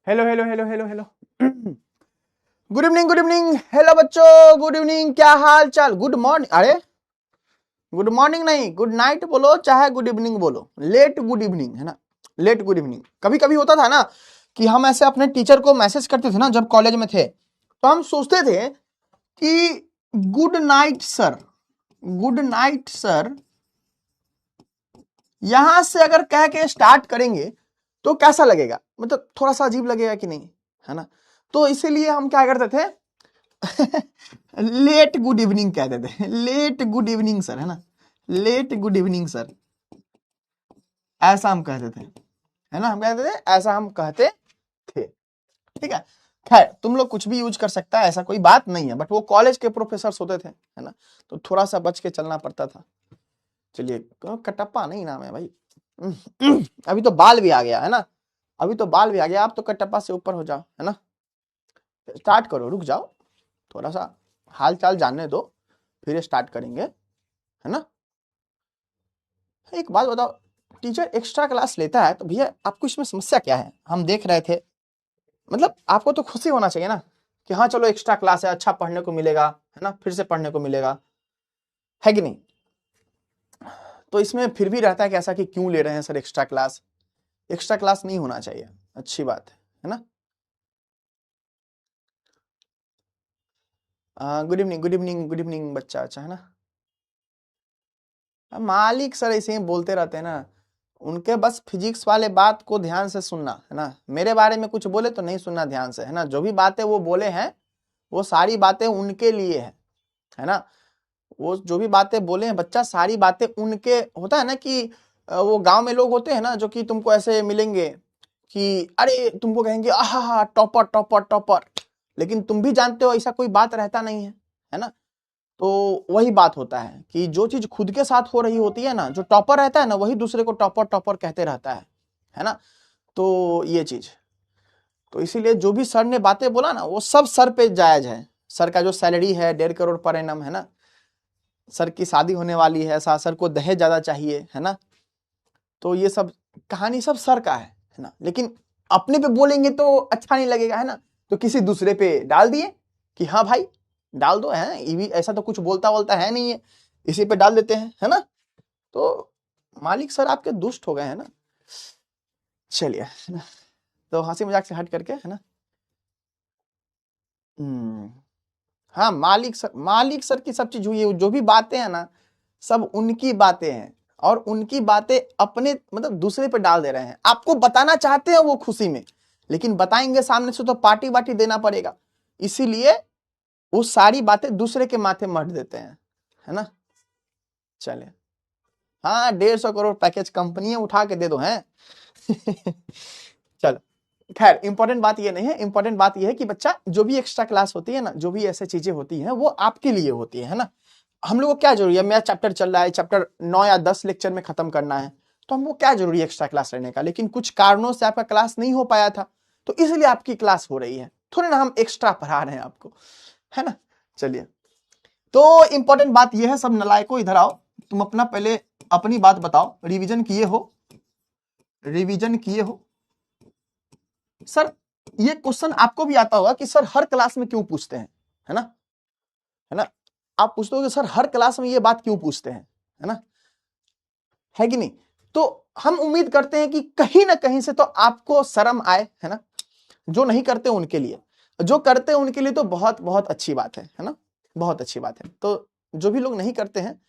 Hello hello hello hello hello good evening hello बच्चों, good evening. क्या हाल चाल? Good morning, अरे गुड मॉर्निंग नहीं, गुड नाइट बोलो चाहे गुड इवनिंग बोलो। लेट गुड इवनिंग है ना, लेट गुड इवनिंग। कभी कभी होता था ना कि हम ऐसे अपने टीचर को मैसेज करते थे ना, जब कॉलेज में थे तो हम सोचते थे कि good night sir, good night sir, यहां से अगर कह के स्टार्ट करेंगे तो कैसा लगेगा, मतलब थोड़ा सा अजीब लगेगा कि नहीं, है ना। तो इसीलिए हम क्या करते थे लेट गुड इवनिंग कहते थे, लेट गुड इवनिंग सर, है ना, लेट गुड इवनिंग सर, ऐसा हम कहते थे, है ना, हम कहते थे, ऐसा हम कहते थे। ठीक है, खैर तुम लोग कुछ भी यूज कर सकता है, ऐसा कोई बात नहीं है, बट वो कॉलेज के प्रोफेसर होते थे, है ना, तो थोड़ा सा बच के चलना पड़ता था। चलिए, कटप्पा नहीं नाम है भाई। अभी तो बाल भी आ गया है ना, अभी तो बाल भी आ गया, आप तो कटप्पा से ऊपर हो जाओ, है ना। स्टार्ट करो, रुक जाओ, थोड़ा सा हाल चाल जानने दो, फिर स्टार्ट करेंगे, है ना। एक बात बताओ, टीचर एक्स्ट्रा क्लास लेता है तो भैया आपको इसमें समस्या क्या है? हम देख रहे थे, मतलब आपको तो खुशी होना चाहिए ना कि हाँ चलो एक्स्ट्रा क्लास है, अच्छा पढ़ने को मिलेगा, है ना, फिर से पढ़ने को मिलेगा, है कि नहीं। तो इसमें फिर भी रहता है कि ऐसा कि क्यों ले रहे हैं sir extra class, extra class नहीं होना चाहिए, अच्छी बात है ना। Good evening good evening good evening बच्चा, अच्छा है ना। मालिक सर ऐसे ही बोलते रहते हैं ना, उनके बस फिजिक्स वाले बात को ध्यान से सुनना, है ना। मेरे बारे में कुछ बोले तो नहीं सुनना ध्यान से, है ना। जो भी बातें वो बोले हैं वो सारी बातें उनके लिए है ना। वो जो भी बातें बोले हैं बच्चा, सारी बातें उनके, होता है ना कि वो गांव में लोग होते हैं ना जो कि तुमको ऐसे मिलेंगे कि अरे तुमको कहेंगे आहा टॉपर टॉपर टॉपर, लेकिन तुम भी जानते हो ऐसा कोई बात रहता नहीं है ना। तो वही बात होता है कि जो चीज खुद के साथ हो रही होती है ना, जो टॉपर रहता है ना वही दूसरे को टॉपर टॉपर कहते रहता है ना। तो ये चीज, तो इसीलिए जो भी सर ने बातें बोला ना वो सब सर पे जायज है। सर का जो सैलरी है 1.5 करोड़ पर एनम, है ना। सर की शादी होने वाली है, सर को दहेज ज्यादा चाहिए, है ना। तो ये सब कहानी सब सर का है ना। लेकिन अपने पे बोलेंगे तो अच्छा नहीं लगेगा, है ना। तो किसी दूसरे पे डाल दिए कि हाँ भाई डाल दो, है ये भी, ऐसा तो कुछ बोलता बोलता है नहीं है, इसी पे डाल देते हैं, है ना। तो मालिक सर आपके दुष्ट हो गए, है ना। चलिए, है ना, तो हंसी मजाक से हट करके, है ना। हाँ, मालिक सर की सब चीज हुई है, जो भी बातें हैं ना सब उनकी बातें हैं, और उनकी बातें अपने मतलब दूसरे पे डाल दे रहे हैं। आपको बताना चाहते हैं वो खुशी में, लेकिन बताएंगे सामने से तो पार्टी वार्टी देना पड़ेगा, इसीलिए वो सारी बातें दूसरे के माथे मढ़ देते हैं, है ना। चलिए, हाँ 150 करोड़ पैकेज कंपनी उठा के दे दो, हैं। चलो, खैर इंपॉर्टेंट बात ये नहीं है, इंपॉर्टेंट बात ये है कि बच्चा जो भी एक्स्ट्रा क्लास होती है ना, जो भी ऐसे चीजें होती हैं वो आपके लिए होती है ना। हम लोग को क्या जरूरी है, मेरा चैप्टर चल रहा है, चैप्टर 9 या 10 लेक्चर में खत्म करना है, तो हमको क्या जरूरी है एक्स्ट्रा क्लास लेने का। लेकिन कुछ कारणों से आपका क्लास नहीं हो पाया था तो इसलिए आपकी क्लास हो रही है, थोड़ी ना हम एक्स्ट्रा पढ़ा रहे हैं आपको, है ना। चलिए, तो इंपॉर्टेंट बात यह है, सब नलायकों इधर आओ, तुम अपना पहले अपनी बात बताओ, रिवीजन किए हो, रिवीजन किए हो। सर ये क्वेश्चन आपको भी आता होगा कि सर हर क्लास में क्यों पूछते हैं, है ना, है ना। आप पूछते हो कि सर हर क्लास में ये बात क्यों पूछते हैं, है ना, है कि नहीं। तो हम उम्मीद करते हैं कि कहीं ना कहीं से तो आपको शर्म आए, है ना। जो नहीं करते उनके लिए, जो करते हैं उनके लिए तो बहुत बहुत अच्छी बात है ना, बहुत अच्छी बात है। तो जो भी लोग नहीं करते हैं,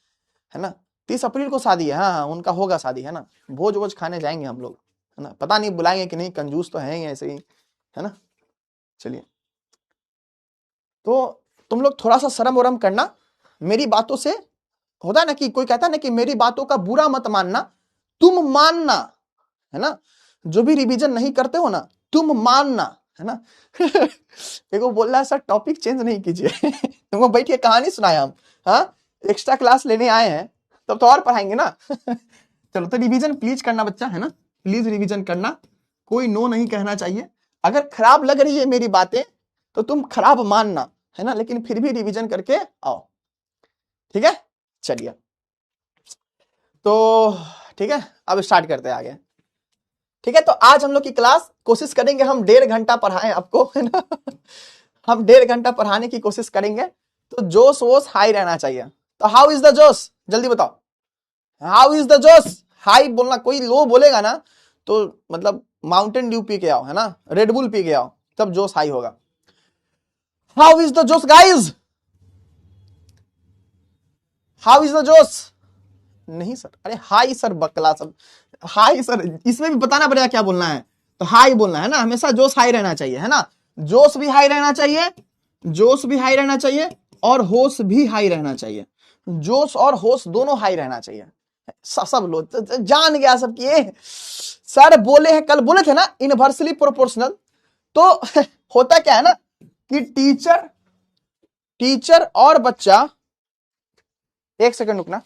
है ना, 30 अप्रैल को शादी है, हाँ हाँ उनका होगा शादी, है ना। भोज वोज खाने जाएंगे हम लोग, है ना, पता नहीं बुलाएंगे कि नहीं, कंजूस तो है ही ऐसे ही, है ना। चलिए, तो तुम लोग थोड़ा सा शर्म वरम करना मेरी बातों से। होता है ना कि कोई कहता है ना कि मेरी बातों का बुरा मत मानना, तुम मानना, है ना। जो भी रिवीजन नहीं करते हो ना तुम मानना, है ना। देखो बोल रहा है सर टॉपिक चेंज नहीं कीजिए। तुमको बैठ के कहानी सुनाया हम, हाँ एक्स्ट्रा क्लास लेने आए हैं तब तो और पढ़ाएंगे ना। चलो, तो रिवीजन प्लीज करना बच्चा, है ना, प्लीज रिवीजन करना, कोई नो नहीं कहना चाहिए। अगर खराब लग रही है मेरी बातें तो तुम खराब मानना, है ना, लेकिन फिर भी रिवीजन करके आओ, ठीक है। चलिए, तो ठीक है, अब स्टार्ट करते हैं आगे। ठीक है, तो आज हम लोग की क्लास कोशिश करेंगे हम 1.5 घंटा पढ़ाएं आपको, है ना। हम 1.5 घंटा पढ़ाने की कोशिश करेंगे, तो जोश वोश हाई रहना चाहिए। तो हाउ इज द जोश, जल्दी बताओ, हाउ इज द जोश? हाई बोलना, कोई लो बोलेगा ना तो मतलब माउंटेन ड्यू पी के आओ, है ना, रेडबुल पी के आओ, तब जोश हाई होगा। हाउ इज द जोश गाइज, हाउ इज द जोश? नहीं सर, अरे हाई सर, बकला सब हाई सर, इसमें भी बताना पड़ेगा क्या बोलना है। तो हाई बोलना है ना, हमेशा जोश हाई रहना चाहिए, है ना। जोश भी हाई रहना चाहिए, जोश भी हाई रहना चाहिए, और होश भी हाई रहना चाहिए। जोश और होश दोनों हाई रहना चाहिए। सब लोग जान गया सब कि सर बोले हैं, कल बोले थे ना इनवर्सली प्रोपोर्शनल। तो होता क्या है ना कि टीचर और बच्चा, एक सेकंड रुकना।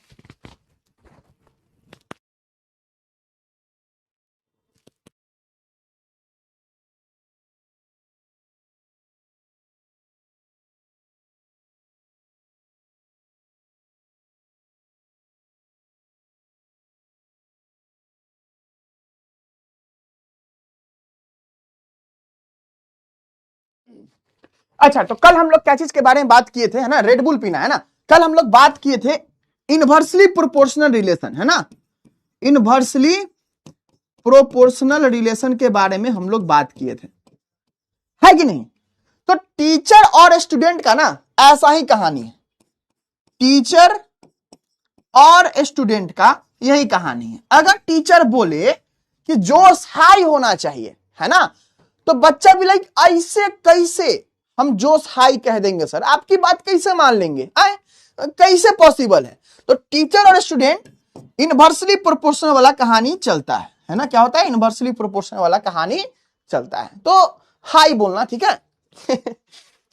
अच्छा, तो कल हम लोग क्या चीज के बारे में बात किए थे, है ना, रेडबुल पीना, है ना। कल हम लोग बात किए थे इनवर्सली प्रोपोर्शनल रिलेशन, है ना, इनवर्सली प्रोपोर्शनल रिलेशन के बारे में हम लोग बात किए थे, है कि नहीं। तो टीचर और स्टूडेंट का ना ऐसा ही कहानी है, टीचर और स्टूडेंट का यही कहानी है। अगर टीचर बोले कि जोश हाई होना चाहिए, है ना, तो बच्चा भी लाइक ऐसे कैसे हम जोश हाई कह देंगे सर, आपकी बात कैसे मान लेंगे, कैसे पॉसिबल है। तो टीचर और स्टूडेंट इनवर्सली प्रोपोर्शनल वाला कहानी चलता है ना। क्या होता है, इनवर्सली प्रोपोर्शनल वाला कहानी चलता है, तो हाई बोलना, ठीक है।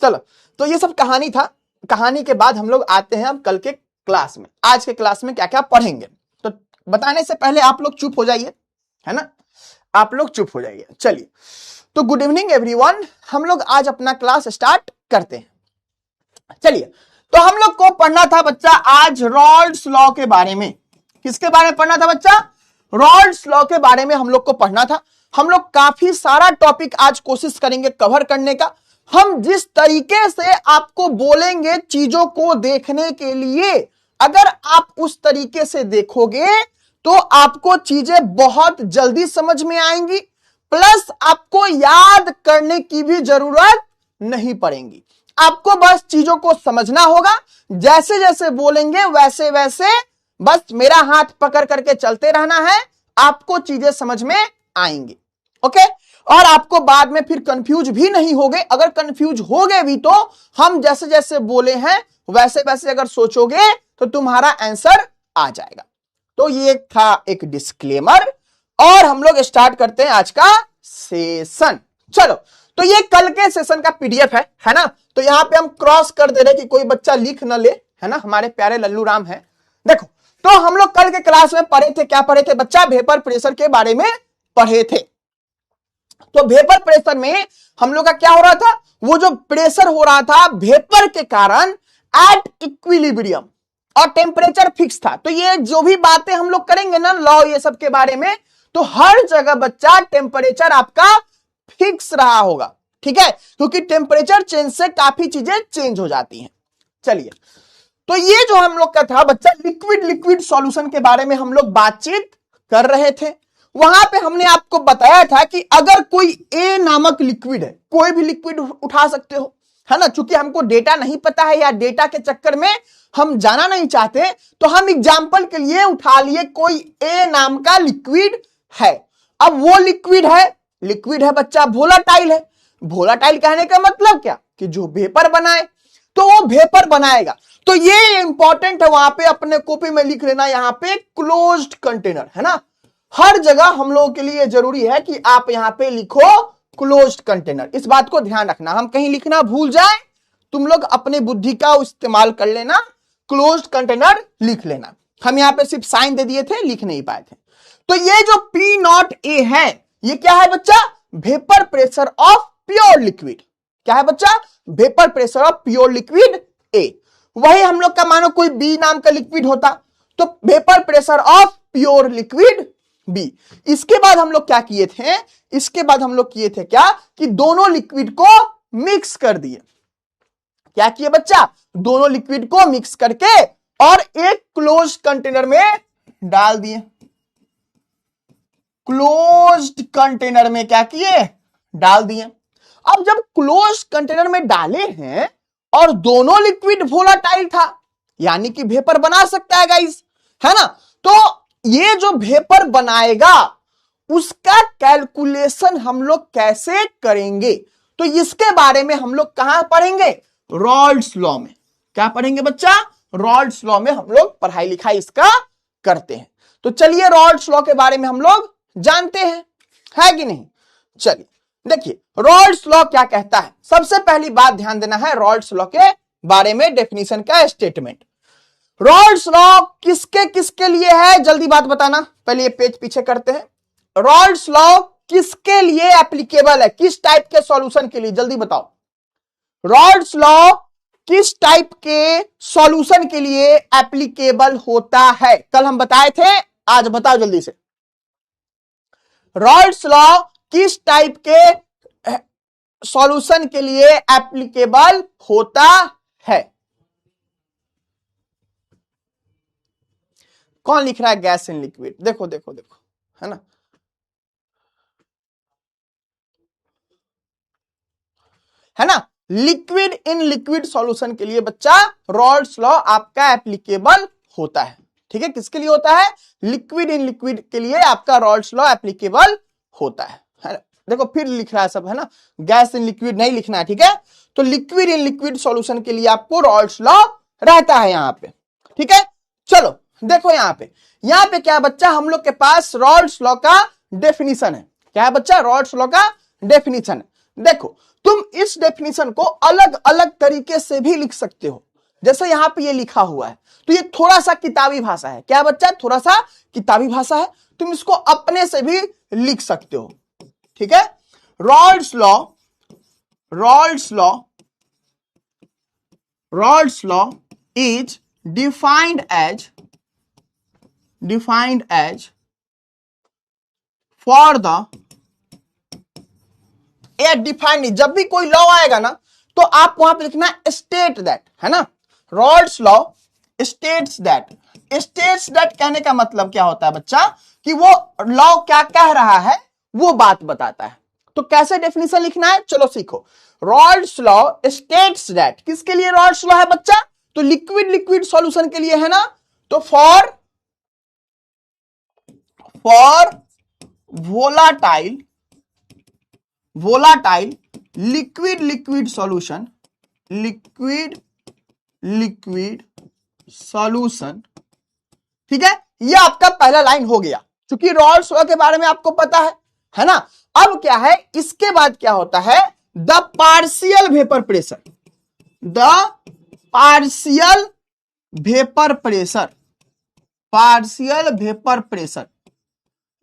चलो, तो ये सब कहानी था। कहानी के बाद हम लोग आते हैं अब कल के क्लास में। आज के क्लास में क्या क्या पढ़ेंगे, तो बताने से पहले आप लोग चुप हो जाइए, है ना, आप लोग चुप हो जाइए। चलिए, तो गुड इवनिंग एवरीवन, हम लोग आज अपना क्लास स्टार्ट करते हैं। चलिए, तो हम लोग को पढ़ना था बच्चा आज रॉल्ड्स लॉ के बारे में। किसके बारे में पढ़ना था बच्चा? रॉल्ड्स लॉ के बारे में हम लोग को पढ़ना था। हम लोग काफी सारा टॉपिक आज कोशिश करेंगे कवर करने का। हम जिस तरीके से आपको बोलेंगे चीजों को देखने के लिए, अगर आप उस तरीके से देखोगे तो आपको चीजें बहुत जल्दी समझ में आएंगी, प्लस आपको याद करने की भी जरूरत नहीं पड़ेगी। आपको बस चीजों को समझना होगा, जैसे जैसे बोलेंगे वैसे वैसे बस मेरा हाथ पकड़ करके चलते रहना है, आपको चीजें समझ में आएंगी। ओके, और आपको बाद में फिर कंफ्यूज भी नहीं होगे। अगर कंफ्यूज होगे भी तो हम जैसे जैसे बोले हैं वैसे वैसे अगर सोचोगे तो तुम्हारा आंसर आ जाएगा। तो ये था एक डिस्क्लेमर, और हम लोग स्टार्ट करते हैं आज का सेशन। चलो, तो ये कल के सेशन का पीडीएफ है ना। तो यहां पे हम क्रॉस कर दे रहे कि कोई बच्चा लिख न ले, है ना, हमारे प्यारे लल्लू राम है। देखो, तो हम लोग कल के क्लास में पढ़े थे, क्या पढ़े थे बच्चा? वेपर प्रेशर के बारे में पढ़े थे। तो वेपर प्रेशर में हम लोग का क्या हो रहा था, वो जो प्रेशर हो रहा था वेपर के कारण एट इक्विलिब्रियम, और टेम्परेचर फिक्स था। तो ये जो भी बातें हम लोग करेंगे ना लॉ ये सब के बारे में, तो हर जगह बच्चा टेम्परेचर आपका फिक्स रहा होगा, ठीक है, क्योंकि टेम्परेचर चेंज से काफी चीजें चेंज हो जाती हैं। चलिए, तो ये जो हम लोग का था बच्चा लिक्विड सॉल्यूशन के बारे में हम लोग बातचीत कर रहे थे। वहां पे हमने आपको बताया था कि अगर कोई ए नामक लिक्विड है, कोई भी लिक्विड उठा सकते हो, है ना, चूंकि हमको डेटा नहीं पता है या डेटा के चक्कर में हम जाना नहीं चाहते, तो हम एग्जाम्पल के लिए उठा लिए कोई ए नाम का लिक्विड है। अब वो लिक्विड है बच्चा वोलाटाइल है। वोलाटाइल कहने का मतलब क्या, कि जो वेपर बनाए, तो वो वेपर बनाएगा। तो ये इंपॉर्टेंट है, वहां पे अपने कॉपी में लिख लेना, यहां पे क्लोज्ड कंटेनर, है ना। हर जगह हम लोगों के लिए जरूरी है कि आप यहां पे लिखो क्लोज्ड कंटेनर। इस बात को ध्यान रखना, हम कहीं लिखना भूल जाए तुम लोग अपने बुद्धि का इस्तेमाल कर लेना, क्लोज्ड कंटेनर लिख लेना। हम यहां पे सिर्फ साइन दे दिए थे, लिख नहीं पाए थे। तो ये जो P नॉट ए है, ये क्या है बच्चा? Vapour pressure of pure liquid. क्या है बच्चा? Vapour pressure of pure liquid ए। वही हम लोग का मानो कोई बी नाम का लिक्विड होता, तो vapour pressure of pure liquid B. इसके बाद हम लोग क्या किए थे, इसके बाद हम लोग किए थे क्या कि दोनों लिक्विड को मिक्स कर दिए। क्या किए बच्चा, दोनों लिक्विड को मिक्स करके और एक क्लोज्ड कंटेनर में डाल दिए। क्लोज्ड कंटेनर में क्या किए, डाल दिए। अब जब क्लोज्ड कंटेनर में डाले हैं और दोनों लिक्विड वोलाटाइल था, यानी कि वेपर बना सकता है गाइस, है ना। तो ये जो वेपर बनाएगा उसका कैलकुलेशन हम लोग कैसे करेंगे, तो इसके बारे में हम लोग कहां पढ़ेंगे, रॉल्ड्स लॉ में। क्या पढ़ेंगे बच्चा, रॉल्ड्स लॉ में हम लोग पढ़ाई लिखाई इसका करते हैं। तो चलिए रॉल्ड्स लॉ के बारे में हम लोग जानते हैं, है कि नहीं। चलिए देखिए रॉल्ड्स लॉ क्या कहता है। सबसे पहली बात ध्यान देना है रॉल्ड्स लॉ के बारे में, डेफिनेशन का स्टेटमेंट। रॉल्ड्स लॉ किसके किसके लिए है, जल्दी बात बताना, पहले ये पेज पीछे करते हैं। रॉल्ड्स लॉ किसके लिए एप्लीकेबल है, किस टाइप के सॉल्यूशन के लिए, जल्दी बताओ। रॉल्ड्स लॉ किस टाइप के सॉल्यूशन के लिए एप्लीकेबल होता है, कल हम बताए थे, आज बताओ जल्दी से। रॉल्ड्स लॉ किस टाइप के सॉल्यूशन के लिए एप्लीकेबल होता है। कौन लिख रहा है गैस इन लिक्विड, देखो देखो देखो, है ना। है ना, लिक्विड इन लिक्विड सॉल्यूशन के लिए बच्चा रॉल्ड्स लॉ आपका एप्लीकेबल होता है। ठीक है, किसके लिए होता है, लिक्विड इन लिक्विड के लिए आपका रॉल्ड्स लॉ एप्लीकेबल होता है ना? देखो फिर लिख रहा है सब, है ना, गैस इन लिक्विड नहीं लिखना है, ठीक है। तो लिक्विड इन लिक्विड सॉल्यूशन के लिए आपको रॉल्ड्स लॉ रहता है यहां पे, ठीक है। चलो देखो यहां पे क्या है बच्चा, हम लोग के पास रॉल्ड्स लॉ का डेफिनेशन है। क्या है बच्चा, रॉल्ड्स लॉ का डेफिनेशन है। देखो तुम इस डेफिनेशन को अलग अलग तरीके से भी लिख सकते हो, जैसे यहां पे ये लिखा हुआ है, तो ये थोड़ा सा किताबी भाषा है। क्या बच्चा, थोड़ा सा किताबी भाषा है, तुम इसको अपने से भी लिख सकते हो, ठीक है। Raoult's law is defined as for the defined, जब भी कोई लॉ आएगा ना तो आप वहां पे लिखना स्टेट दैट, है ना। रॉल्ड्स लॉ स्टेट्स दैट कहने का मतलब क्या होता है बच्चा, कि वो लॉ क्या कह रहा है वो बात बताता है। तो कैसे डेफिनेशन लिखना है, चलो सीखो। रॉल्ड्स लॉ स्टेट्स दैट, किसके लिए रॉल्ड्स लॉ है बच्चा, तो लिक्विड लिक्विड सॉल्यूशन के लिए, है ना। तो for volatile liquid liquid solution, ठीक है। ये आपका पहला लाइन हो गया, क्योंकि रॉल्ड्स लॉ के बारे में आपको पता है ना। अब क्या है, इसके बाद क्या होता है, द पार्शियल वेपर प्रेशर,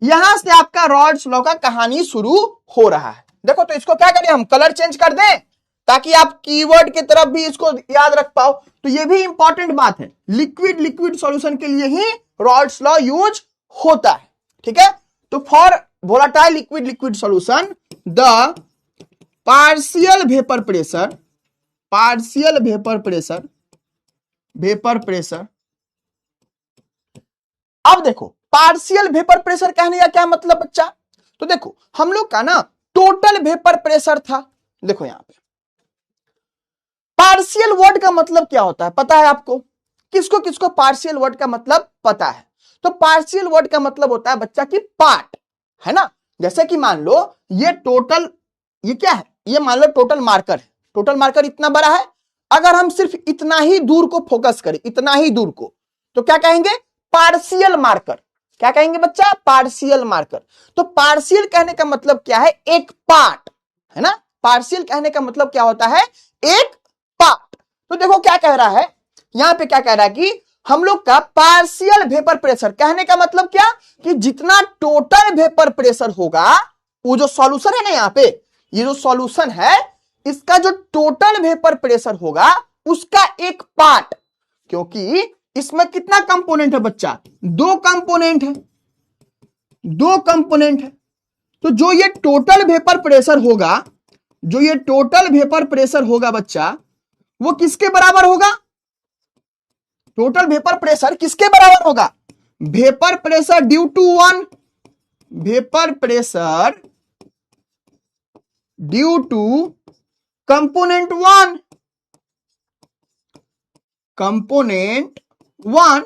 यहां से आपका रॉल्ड्स लॉ का कहानी शुरू हो रहा है। देखो तो इसको क्या करें, हम कलर चेंज कर दें ताकि आप कीवर्ड की तरफ भी इसको याद रख पाओ। तो ये भी इंपॉर्टेंट बात है, लिक्विड लिक्विड सॉल्यूशन के लिए ही रॉल्ड्स लॉ यूज होता है, ठीक है। तो for volatile liquid liquid solution the partial vapour pressure. अब देखो पार्शियल वेपर प्रेशर कहने का क्या मतलब बच्चा, तो देखो हम लोग का ना टोटल वेपर प्रेशर था। देखो यहां पे पार्शियल वर्ड का मतलब क्या होता है पता है आपको, किसको किसको पार्शियल वर्ड का मतलब पता है। तो पार्शियल वर्ड का मतलब होता है बच्चा की पार्ट, है ना। जैसे कि मान लो ये टोटल, ये क्या है, ये मान लो टोटल मार्कर है, टोटल मार्कर इतना बड़ा है, अगर हम सिर्फ इतना ही दूर को फोकस करें, इतना ही दूर को, तो क्या कहेंगे, पार्शियल मार्कर। क्या कहेंगे बच्चा, पार्शियल मार्कर। तो पार्शियल कहने का मतलब क्या है, एक पार्ट, है ना। पार्शियल कहने का मतलब क्या होता है, एक पार्ट। तो देखो क्या कह रहा है यहां पे, क्या कह रहा है कि हम लोग का पार्शियल वेपर प्रेशर कहने का मतलब क्या, कि जितना टोटल वेपर प्रेशर होगा, वो जो सॉल्यूशन है ना यहाँ पे, ये जो सॉल्यूशन है इसका जो टोटल वेपर प्रेशर होगा उसका एक पार्ट, क्योंकि इसमें कितना कंपोनेंट है बच्चा, दो कंपोनेंट है, दो कंपोनेंट है, तो जो ये टोटल वेपर प्रेशर होगा, जो ये टोटल वेपर प्रेशर होगा बच्चा, वो किसके बराबर होगा? टोटल वेपर प्रेशर किसके बराबर होगा? Vapour pressure due to one, vapour pressure due to component one, component one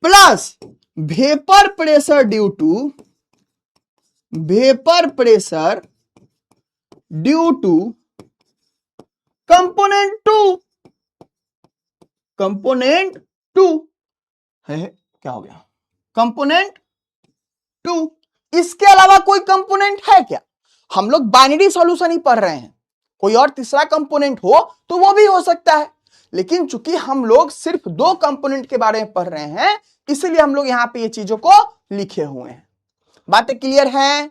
plus vapour pressure due to, vapour pressure due to component two, component two है, क्या हो गया? Component two. इसके अलावा कोई कंपोनेंट है क्या? हम लोग बाइनरी सॉल्यूशन ही पढ़ रहे हैं, कोई और तीसरा कंपोनेंट हो तो वो भी हो सकता है, लेकिन चूंकि हम लोग सिर्फ दो कंपोनेंट के बारे में पढ़ रहे हैं, इसलिए हम लोग यहां पे ये चीजों को लिखे हुए हैं। बातें क्लियर हैं?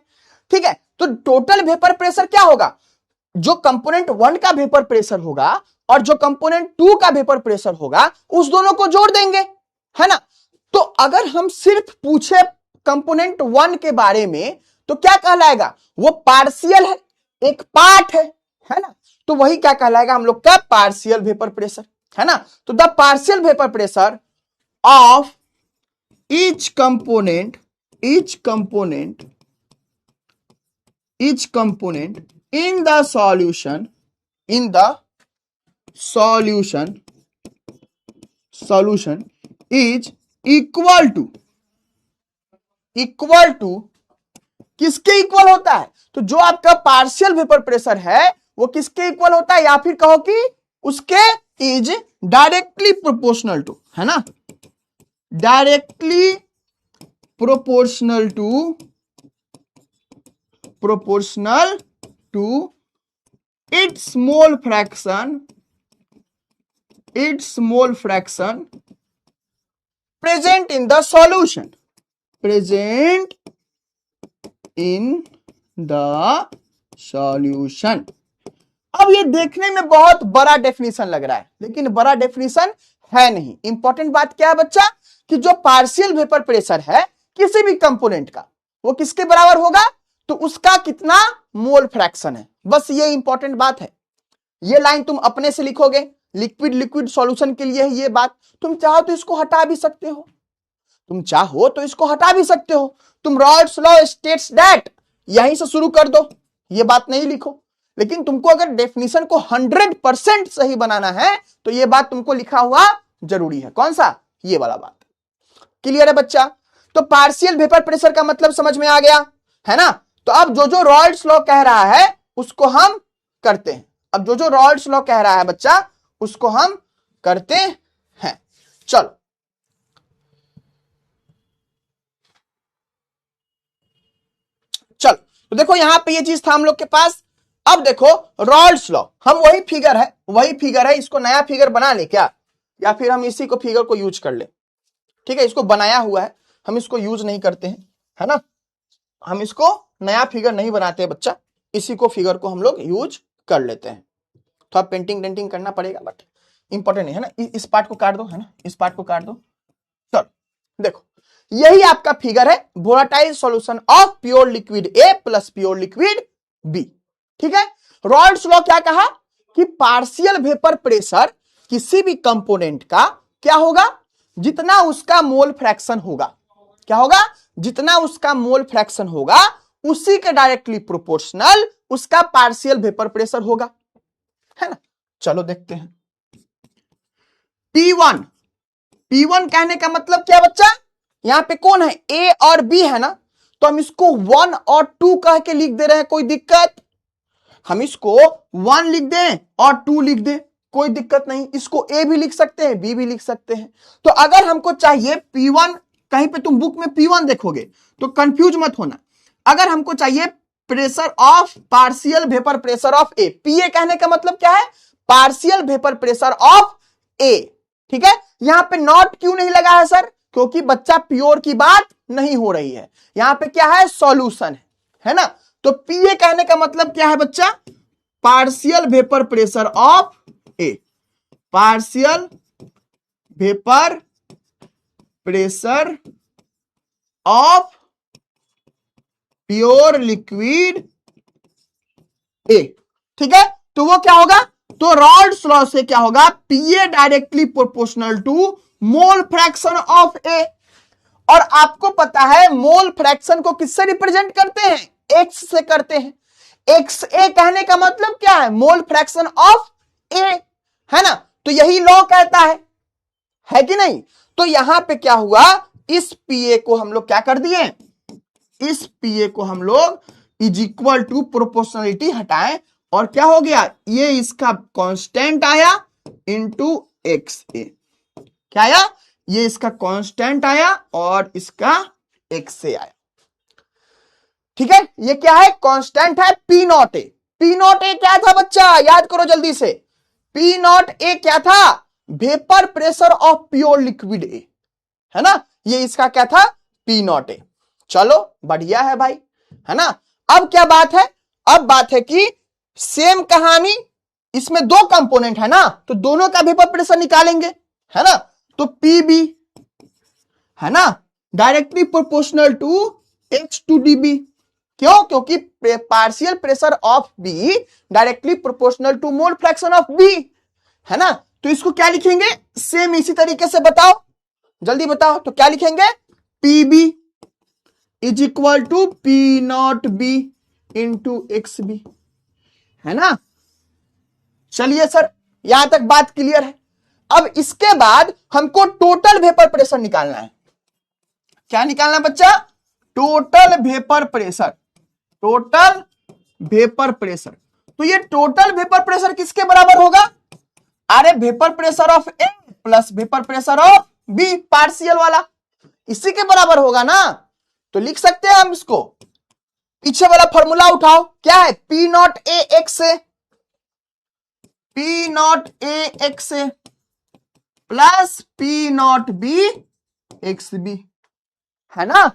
ठीक है, तो टोटल वेपर प्रेशर क्या होगा? जो कंपोनेंट वन का वेपर प्रेशर होगा और जो कंपोनेंट टू का वेपर प्रेशर होगा, उस दोनों को जोड़ देंगे, है ना? तो अगर हम सिर्फ पूछे कंपोनेंट वन के बारे में तो क्या कहलाएगा? वो पार्शियल है, एक पार्ट है ना? तो वही क्या कहलाएगा हम लोग का? पार्शियल वेपर प्रेशर, है ना? तो the partial vapour pressure of each component in the solution is equal to किसके इक्वल होता है? तो जो आपका पार्शियल वेपर प्रेशर है वो किसके इक्वल होता है, या फिर कहो कि उसके इज डायरेक्टली प्रोपोर्शनल टू, है ना? Directly proportional to its mole fraction present in the solution, अब ये देखने में बहुत बड़ा डेफिनेशन लग रहा है, लेकिन बड़ा डेफिनेशन है नहीं। इंपॉर्टेंट बात क्या है बच्चा? कि जो पार्शियल वेपर प्रेशर है किसी भी कंपोनेंट का, वो किसके बराबर होगा? तो उसका कितना मोल फ्रैक्शन है, बस ये इंपॉर्टेंट बात है। ये लाइन तुम अपने से लिखोगे, लिक्विड सॉल्यूशन के लिए है ये बात। तुम चाहो तो इसको हटा भी सकते हो, तुम रॉल्स लॉ स्टेट्स दैट, यहीं से शुरू कर दो, ये बात नहीं लिखो। लेकिन तुमको अगर डेफिनेशन को 100% सही बनाना है तो ये बात तुमको लिखा हुआ जरूरी है। कौन सा? ये वाला बात। क्लियर है बच्चा? तो पार्शियल वेपर प्रेशर का मतलब समझ में आ गया, है ना? तो अब जो रॉल्स लॉ कह रहा है उसको हम करते हैं। अब जो रॉल्स लॉ कह रहा है बच्चा उसको हम करते हैं। चलो तो देखो यहां पे ये चीज था हम लोग के पास। अब देखो रॉल्स लॉ, हम वही फिगर है, इसको नया फिगर बना ले क्या, या फिर हम इसी को फिगर को यूज कर ले? ठीक है, इसको बनाया हुआ है, हम इसको यूज नहीं करते हैं, है ना? हम इसको नया फिगर नहीं बनाते बच्चा, इसी को फिगर को हम लोग यूज कर लेते हैं। थोड़ा पेंटिंग डेंटिंग करना पड़ेगा बट इंपॉर्टेंट नहीं है ना। इस पार्ट को काट दो, है ना? इस पार्ट को काट दो। चलो देखो यही आपका फिगर है, volatile solution of pure liquid A plus pure liquid B. ठीक है, रॉल्स लॉ क्या कहा कि पार्शियल वेपर प्रेशर किसी भी कंपोनेंट का क्या होगा? जितना उसका मोल फ्रैक्शन होगा, क्या होगा? जितना उसका मोल फ्रैक्शन होगा उसी के डायरेक्टली प्रोपोर्शनल उसका पार्शियल वेपर प्रेशर होगा, है ना? चलो देखते हैं। P1 कहने का मतलब क्या बच्चा? यहां पे कौन है? A और B है ना, तो हम इसको 1 और 2 कह के लिख दे रहे हैं, कोई दिक्कत? हम इसको 1 लिख दें और 2 लिख दें, कोई दिक्कत नहीं। इसको A भी लिख सकते हैं, B भी लिख सकते हैं। तो अगर हमको चाहिए P1, कहीं पे तुम बुक में P1 देखोगे तो कंफ्यूज मत होना। अगर हमको चाहिए pressure of partial vapour pressure of A, PA कहने का मतलब क्या है? पार्शियल वेपर प्रेशर ऑफ ए। ठीक है, यहां पे नॉट क्यों नहीं लगा है सर? क्योंकि बच्चा प्योर की बात नहीं हो रही है, यहां पे क्या है? सॉल्यूशन है ना? तो PA कहने का मतलब क्या है बच्चा? Partial vapour pressure of A, partial vapour pressure of pure liquid ए, ठीक है। तो वो क्या होगा, तो रॉल्ड्स लॉ से क्या होगा, PA directly proportional to mole fraction of A. और आपको पता है मोल फ्रैक्शन को किससे रिप्रेजेंट करते हैं, एक्स से करते हैं। एक्स ए कहने का मतलब क्या है, मोल फ्रैक्शन ऑफ ए, है ना। तो यही लॉ कहता है कि नहीं। तो यहां पे क्या हुआ, इस पीए को हम लोग क्या कर दिए, इस पीए को हम लोग इज इक्वल टू प्रोपोर्शनलिटी हटाएं और क्या हो गया, ये इसका कांस्टेंट आया इनटू एक्स ए। क्या आया, ये इसका कांस्टेंट आया और इसका एक्स से आया, ठीक है। ये क्या है, कांस्टेंट है पी नॉट ए। पी नॉट ए क्या था बच्चा, याद करो जल्दी से। पी नॉट ए क्या था, vapour pressure of pure liquid ए, है ना। ये इसका क्या था, पी नॉट ए। चलो बढ़िया है भाई, है ना। अब क्या बात है, अब बात है कि सेम कहानी, इसमें दो कंपोनेंट है ना, तो दोनों का वेपर प्रेशर निकालेंगे, है ना। तो पी बी, है ना, directly proportional to H to D B. क्यों, क्योंकि partial pressure of B directly proportional to mole fraction of B, है ना। तो इसको क्या लिखेंगे, सेम इसी तरीके से बताओ, जल्दी बताओ। तो क्या लिखेंगे, P B is equal to P naught B into X B, है ना। चलिए सर, यहां तक बात क्लियर है। अब इसके बाद हमको टोटल वेपर प्रेशर निकालना है। क्या निकालना बच्चा, total vapour pressure, total vapour pressure. तो ये टोटल वेपर प्रेशर किसके बराबर होगा, अरे vapour pressure of A plus vapour pressure of B, partial वाला, इसी के बराबर होगा ना। तो लिख सकते हैं हम इसको, पीछे वाला फॉर्मूला उठाओ, क्या है, पी नॉट ए एक्स से, पी नॉट ए एक्स से plus P naught B X B, है ना,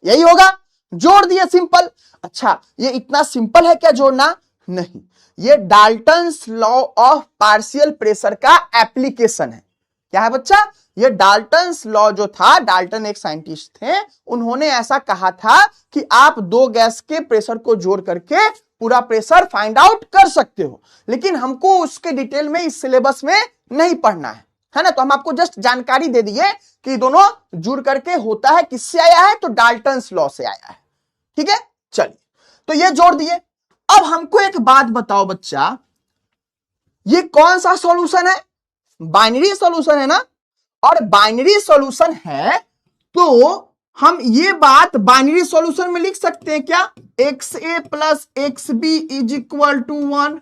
यही होगा। जोड़ दिए, सिंपल। अच्छा, ये इतना सिंपल है क्या जोड़ना, नहीं, ये Dalton's law of partial pressure का एप्लीकेशन है। क्या है बच्चा, ये डाल्टन्स लॉ जो था, डाल्टन एक साइंटिस्ट थे, उन्होंने ऐसा कहा था कि आप दो गैस के प्रेशर को जोड़ करके पूरा प्रेशर फाइंड आउट कर सकते हो, लेकिन हमको उसके डिटेल में इस सिलेबस में नहीं पढ़ना है ना। तो हम आपको जस्ट जानकारी दे दिए कि दोनों जुड़ करके होता है, किससे आया है, तो डाल्टन्स लॉ से आया है, ठीक है। चलिए, तो ये जोड़ दिए। अब हमको एक बात बताओ बच्चा, ये कौन सा सॉल्यूशन है, बाइनरी सॉल्यूशन है ना। और बाइनरी सॉल्यूशन है तो हम ये बात बाइनरी सॉल्यूशन में लिख सकते हैं क्या, X A plus X B is equal to 1।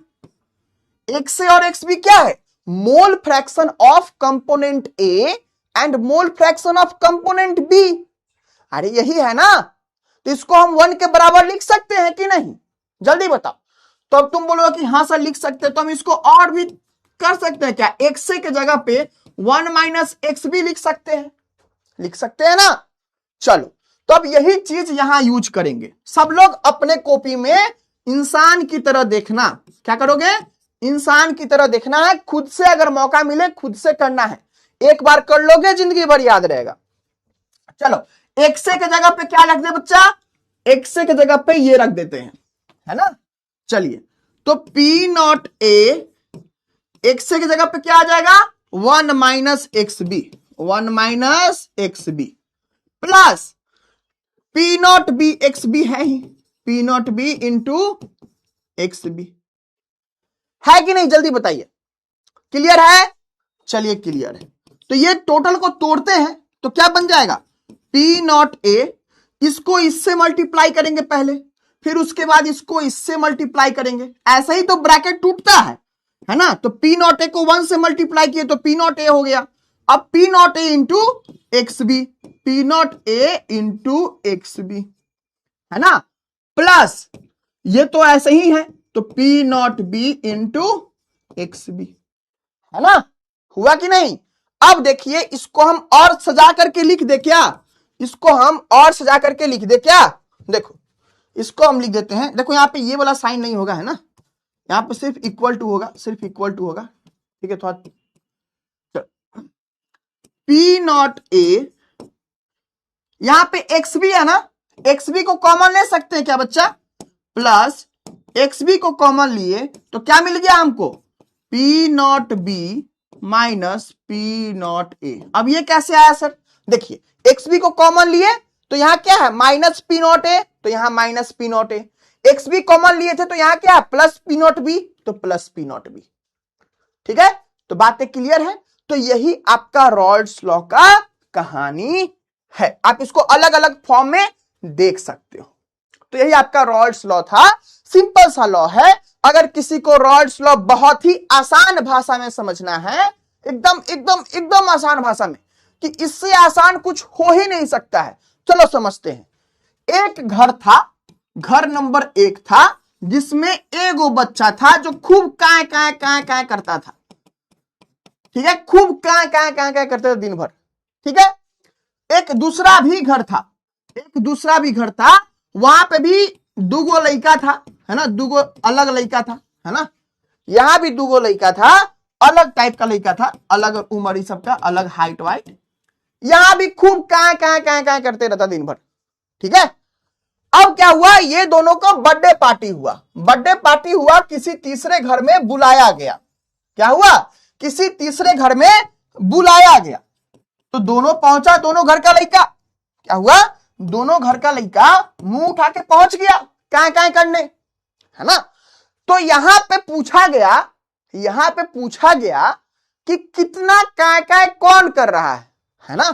X A और एक्स बी क्या है, mole fraction of component A and mole fraction of component B. अरे यही है ना, तो इसको हम 1 के बराबर लिख सकते हैं कि नहीं, जल्दी बताओ। तो अब तुम बोलोगे कि हाँ सर लिख सकते हैं, तो हम इसको और भी कर सकते हैं क्या, एक्स ए के जगह पे 1 माइनस एक्स बी लिख सकते हैं, लिख सकते हैं ना। चलो, तो अब यही चीज यहां यूज करेंगे। सब लोग अपने कॉपी में इंसान की तरह देखना, क्या करोगे, इंसान की तरह देखना है, खुद से अगर मौका मिले खुद से करना है, एक बार कर लोगे जिंदगी भर याद रहेगा। चलो, एक्स ए के जगह पे क्या रख दे बच्चा, एक्स ए के जगह पे ये रख देते हैं, है ना। चलिए, तो P naught A X A की जगह पे क्या आ जाएगा, 1 minus X B, 1 minus X B plus P naught B X B है ही, P naught B into X B, है कि नहीं, जल्दी बताइए। क्लियर है, चलिए क्लियर है। तो ये टोटल को तोड़ते हैं तो क्या बन जाएगा, पी नॉट ए, इसको इससे मल्टीप्लाई करेंगे पहले, फिर उसके बाद इसको इससे मल्टीप्लाई करेंगे, ऐसा ही तो ब्रैकेट टूटता है ना। तो पी नॉट ए को 1 से मल्टीप्लाई किए तो पी नॉट ए हो गया। अब P naught A into X B, P naught A into X B, है ना, प्लस ये तो ऐसे ही है, तो P naught B into X B, है ना। हुआ कि नहीं। अब देखिए, इसको हम और सजा करके लिख दे क्या, इसको हम और सजा करके लिख दे क्या, देखो इसको हम लिख देते हैं। देखो यहां पे ये वाला साइन नहीं होगा, है ना, यहां पे सिर्फ इक्वल टू होगा, सिर्फ इक्वल टू होगा, ठीक है। थोड़ा पी नॉट ए, यहां पे एक्स भी है ना, XB को कॉमन ले सकते हैं क्या बच्चा, प्लस XB को कॉमन लिए तो क्या मिल गया हमको, P not B minus P not A। अब ये कैसे आया सर, देखिए XB को कॉमन लिए तो यहां क्या है माइनस P नॉट A, तो यहां minus P not A। XB common लिए थे तो यहां क्या है प्लस P नॉट B, तो प्लस P नॉट B। ठीक है, तो बातें क्लियर है। तो यही आपका रॉल्स लॉ का कहानी है, आप इसको अलग अलग फॉर्म में देख सकते हो। तो यही आपका रॉल्स लॉ था, सिंपल सा लॉ है। अगर किसी को रॉल्स लॉ बहुत ही आसान भाषा में समझना है, एकदम एकदम एकदम आसान भाषा में, कि इससे आसान कुछ हो ही नहीं सकता है, चलो समझते हैं। एक घर था, घर नंबर 1 था, जिसमें एगो बच्चा था जो खूब काय काय काय काय करता था। ठीक है, खूब काय काय काय काय करते थे दिन भर। ठीक है, एक दूसरा भी घर था, एक दूसरा भी घर था, वहां पे भी दूगो लड़का था, है ना, दूगो अलग लड़का था, है ना, यहां भी दूगो लड़का था, अलग टाइप का लड़का था, अलग उम्र ही सबका, अलग हाइट वाइट, यहां भी खूब काय काय काय काय करते रहता दिन भर। ठीक है, अब क्या हुआ, ये दोनों का बर्थडे पार्टी हुआ, बर्थडे पार्टी हुआ, किसी तीसरे घर में बुलाया गया। क्या हुआ, किसी तीसरे घर में बुलाया गया, तो दोनों पहुंचा, दोनों घर का लड़का, क्या हुआ, दोनों घर का लड़का मुंह उठा के पहुंच गया काय काय करने, है ना। तो यहां पे पूछा गया, यहां पे पूछा गया कि कितना काय काय कौन कर रहा है ना,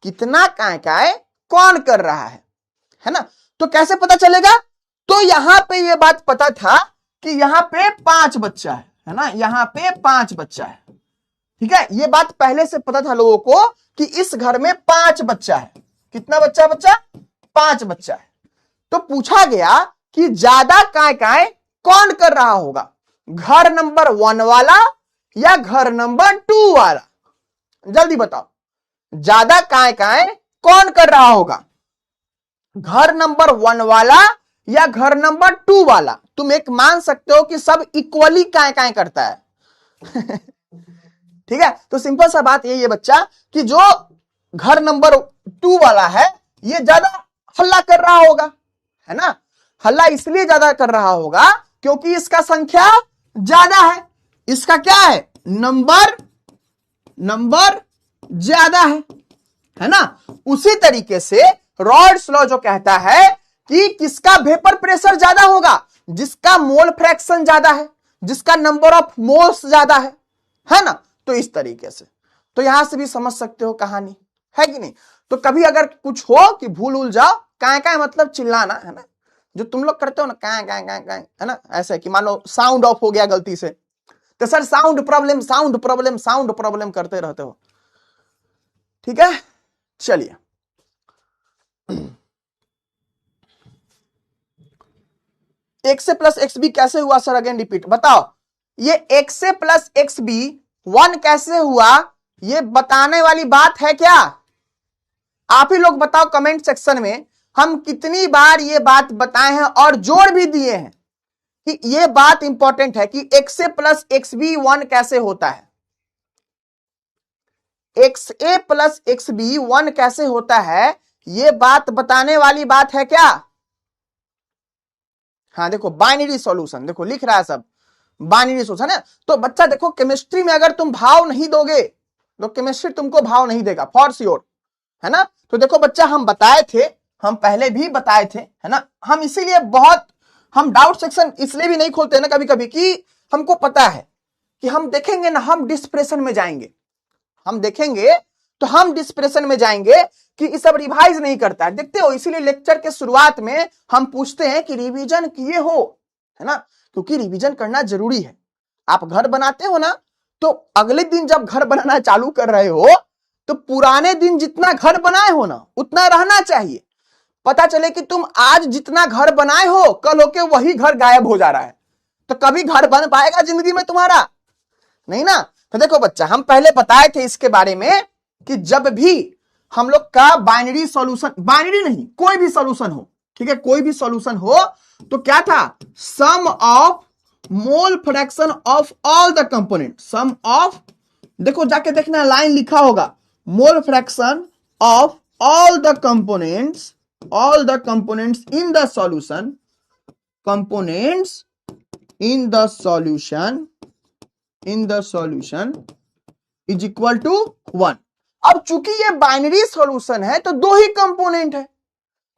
कितना काय काय कौन कर रहा है ना। तो कैसे पता चलेगा, तो यहां पे ये बात पता था कि यहां पे 5 बच्चा है ना, यहां पे 5 बच्चा है। ठीक है, ये बात पहले से पता था लोगों को कि इस घर में 5 बच्चा है। कितना बच्चा, बच्चा 5 बच्चा है। तो पूछा गया कि ज्यादा काय काय कौन कर रहा होगा, घर नंबर 1 वाला या घर नंबर 2 वाला, जल्दी बताओ, ज्यादा काय काय कौन कर रहा होगा, घर नंबर 1 वाला या घर नंबर 2 वाला। तुम एक मान सकते हो कि सब इक्वली काय काय करता है। ठीक है, तो सिंपल सा बात यही है बच्चा कि जो घर नंबर 2 वाला है ये ज्यादा हल्ला कर रहा होगा, है ना। हल्ला इसलिए ज्यादा कर रहा होगा क्योंकि इसका संख्या ज्यादा है, इसका क्या है, नंबर ज्यादा है ना। उसी तरीके से रॉल्स लॉ जो कहता है कि किसका वेपर प्रेशर ज्यादा होगा, जिसका मोल फ्रैक्शन ज्यादा है, जिसका नंबर ऑफ मोल्स ज्यादा है ना। तो इस तरीके से, तो यहां से भी समझ सकते हो कहानी, है कि नहीं। तो कभी अगर कुछ हो कि भूल उल जाओ, काय काय मतलब चिल्लाना, है ना, जो तुम लोग करते हो ना काय काय काय काय, है ना, ऐसे कि मान लो साउंड ऑफ हो गया गलती से, तो sir sound problem sound problem sound problem करते रहते हो। ठीक है, चलिए x से प्लस एक्स बी कैसे हुआ सर, अगेन रिपीट बताओ। ये x से प्लस एक्स बी 1 कैसे हुआ, ये बताने वाली बात है क्या, आप ही लोग बताओ कमेंट सेक्शन में। हम कितनी बार ये बात बताए हैं और जोड़ भी दिए हैं कि ये बात इंपॉर्टेंट है कि x से प्लस एक्स बी 1 कैसे होता है, X A plus X B 1 कैसे होता है, ये बात बताने वाली बात है क्या। हाँ देखो बाइनरी सॉल्यूशन, देखो लिख रहा है सब बाइनरी सॉल्यूशन है। तो बच्चा देखो केमिस्ट्री में अगर तुम भाव नहीं दोगे तो केमिस्ट्री तुमको भाव नहीं देगा फॉर श्योर, है ना। तो देखो बच्चा हम बताए थे, हम पहले भी बताए थे, है ना। हम इसीलिए बहुत हम डाउट सेक्शन इसलिए भी नहीं खोलते ना कभी कभी कि हमको पता है कि हम देखेंगे ना, हम डिस्प्रेशन में जाएंगे, हम देखेंगे तो हम डिस्प्रेशन में जाएंगे कि ये सब रिवाइज नहीं करता है, देखते हो। इसीलिए लेक्चर के शुरुआत में हम पूछते हैं कि रिवीजन किए हो, है ना, क्योंकि रिवीजन करना जरूरी है। आप घर बनाते हो ना, तो अगले दिन जब घर बनाना चालू कर रहे हो तो पुराने दिन जितना घर बनाए हो ना उतना रहना चाहिए। पता चले कि तुम आज जितना घर बनाए हो कल होके वही घर गायब हो जा रहा है, तो कभी घर बन पाएगा जिंदगी में तुम्हारा, नहीं ना। तो देखो बच्चा हम पहले बताए थे इसके बारे में कि जब भी हम लोग का बाइनरी सॉल्यूशन, बाइनरी नहीं कोई भी सॉल्यूशन हो, ठीक है, कोई भी सॉल्यूशन हो तो क्या था, sum of mole fraction of all the component, sum of, देखो जाके देखना लाइन लिखा होगा, mole fraction of all the components all the components in the solution, components in the solution is equal to 1। अब चूंकि ये बाइनरी सॉल्यूशन है तो दो ही कंपोनेंट है,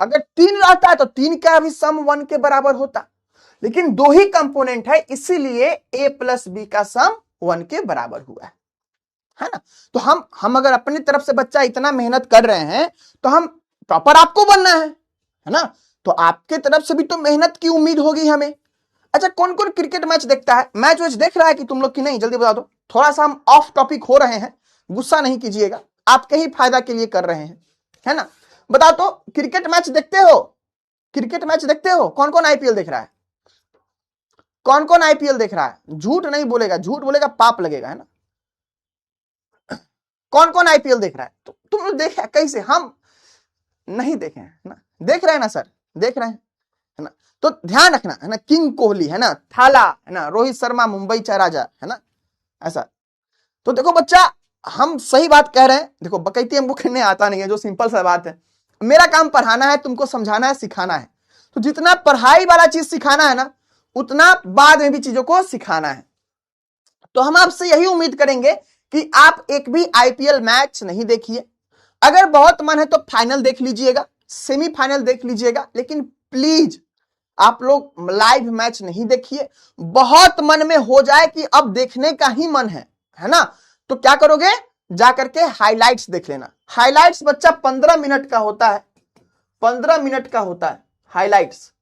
अगर 3 रहता है तो 3 का भी सम 1 के बराबर होता, लेकिन दो ही कंपोनेंट है इसीलिए a प्लस बी का सम 1 के बराबर हुआ है ना। तो हम अगर अपनी तरफ से बच्चा इतना मेहनत कर रहे हैं तो हम प्रॉपर आपको बनना है ना, तो आपके तरफ से भी तो मेहनत की उम्मीद होगी हमें। अच्छा, कौन कौन क्रिकेट मैच देखता है? मैच वैच देख रहा है कि तुम लोग की नहीं? जल्दी बता दो। थोड़ा सा हम ऑफ टॉपिक हो रहे हैं, गुस्सा नहीं कीजिएगा, आपके ही फायदा के लिए कर रहे हैं, है ना। बता तो, क्रिकेट मैच देखते हो? क्रिकेट मैच देखते हो? कौन कौन आईपीएल देख रहा है? कौन कौन आईपीएल देख रहा है? झूठ नहीं बोलेगा, झूठ बोलेगा पाप लगेगा, है ना। कौन कौन आईपीएल देख रहा है? तो तुम लोग देखे कैसे? हम नहीं देखे हैं ना। देख रहे हैं ना सर? देख रहे हैं, है ना। तो ध्यान रखना, है ना। किंग कोहली, है ना, थाला, है ना, रोहित शर्मा मुंबई चा राजा, है ना, ऐसा। तो देखो बच्चा, हम सही बात कह रहे हैं। देखो बकैती हमको करने आता नहीं है, जो सिंपल सा बात है। मेरा काम पढ़ाना है, तुमको समझाना है, सिखाना है। तो जितना पढ़ाई वाला चीज सिखाना है ना, उतना बाद में भी चीजों को सिखाना है। तो हम आपसे यही उम्मीद करेंगे कि आप एक भी आईपीएल मैच नहीं देखिए। अगर बहुत मन है तो फाइनल देख लीजिएगा, सेमीफाइनल देख लीजिएगा, लेकिन प्लीज आप लोग लाइव मैच नहीं देखिए। बहुत मन में हो जाए कि अब देखने का ही मन है ना, तो क्या करोगे? जाकर के हाइलाइट्स देख लेना। हाइलाइट्स बच्चा 15 मिनट का होता है, 15 मिनट का होता है हाइलाइट्स,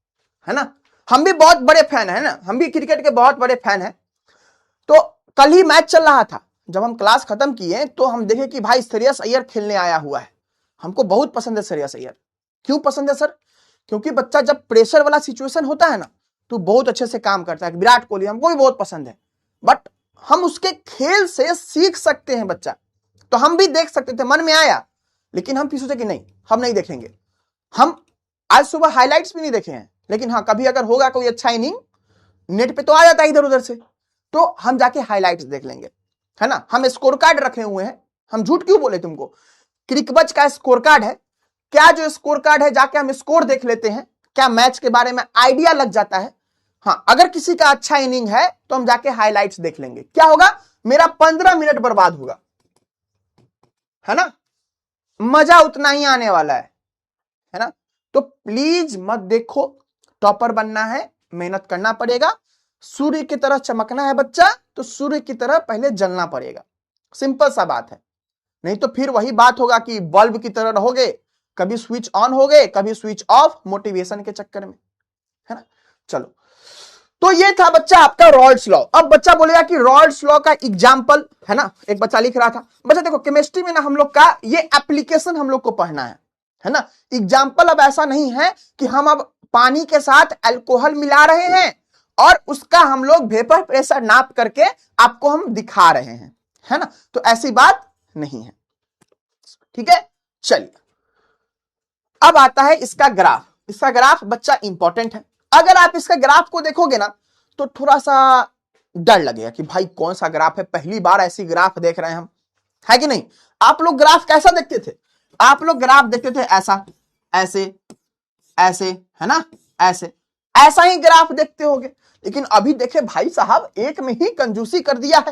है ना। हम भी बहुत बड़े फैन है ना, हम भी क्रिकेट के बहुत बड़े फैन हैं। तो कल ही मैच चल रहा था, जब हम क्लास खत्म किए तो हम देखे कि भाई श्रेयस अय्यर खेलने आया हुआ है। हमको बहुत पसंद है श्रेयस अय्यर। क्यों पसंद है सर? क्योंकि बच्चा जब प्रेशर वाला सिचुएशन होता है ना, तो बहुत अच्छे से काम करता है। विराट कोहली हमको भी बहुत पसंद है, बट हम उसके खेल से सीख सकते हैं बच्चा। तो हम भी देख सकते थे, मन में आया, लेकिन हम फिर सोचे कि नहीं, हम नहीं देखेंगे। हम आज सुबह हाइलाइट्स भी नहीं देखे हैं, लेकिन हाँ, कभी अगर होगा कोई अच्छा इनिंग, नेट पे तो आ जाता है इधर उधर से, तो हम जाके हाइलाइट्स देख लेंगे, है ना। हम स्कोर कार्ड रखे हुए हैं, हम झूठ क्यों बोले तुमको। क्रिकबज का स्कोर कार्ड है क्या? जो स्कोर कार्ड है, जाके हम स्कोर देख लेते हैं, क्या मैच के बारे में आइडिया लग जाता है। हाँ, अगर किसी का अच्छा इनिंग है तो हम जाके हाइलाइट्स देख लेंगे। क्या होगा? मेरा 15 मिनट बर्बाद होगा, है ना। मजा उतना ही आने वाला है ना। तो प्लीज मत देखो, टॉपर बनना है, मेहनत करना पड़ेगा। सूर्य की तरह चमकना है बच्चा, तो सूर्य की तरह पहले जलना पड़ेगा। सिंपल सा बात है। नहीं तो फिर वही बात होगा कि बल्ब की तरह रहोगे, कभी स्विच ऑन हो गए, कभी स्विच ऑफ, मोटिवेशन के चक्कर में, है ना। चलो, तो ये था बच्चा आपका रॉल्स लॉ। अब बच्चा बोलेगा कि रॉल्स लॉ का एग्जाम्पल, है ना, एक बच्चा लिख रहा था। बच्चा देखो, केमिस्ट्री में ना हम लोग का ये एप्लीकेशन हम लोग को पढ़ना है ना। एग्जाम्पल अब ऐसा नहीं है कि हम अब पानी के साथ अल्कोहल मिला रहे हैं और उसका हम लोग वेपर प्रेशर नाप करके आपको हम दिखा रहे हैं, है ना। तो ऐसी बात नहीं है, ठीक है। चलिए, अब आता है इसका ग्राफ। इसका ग्राफ बच्चा इंपॉर्टेंट है। अगर आप इसका ग्राफ को देखोगे ना, तो थोड़ा सा डर लगेगा कि भाई कौन सा ग्राफ है, पहली बार ऐसी ग्राफ देख रहे हैं हम, है कि नहीं। आप लोग ग्राफ कैसा देखते थे? आप लोग ग्राफ देखते थे ऐसा, ऐसे, ऐसे, है ना, ऐसे, ऐसा ही ग्राफ देखते होगे। लेकिन अभी देखे भाई साहब, एक में ही कंजूसी कर दिया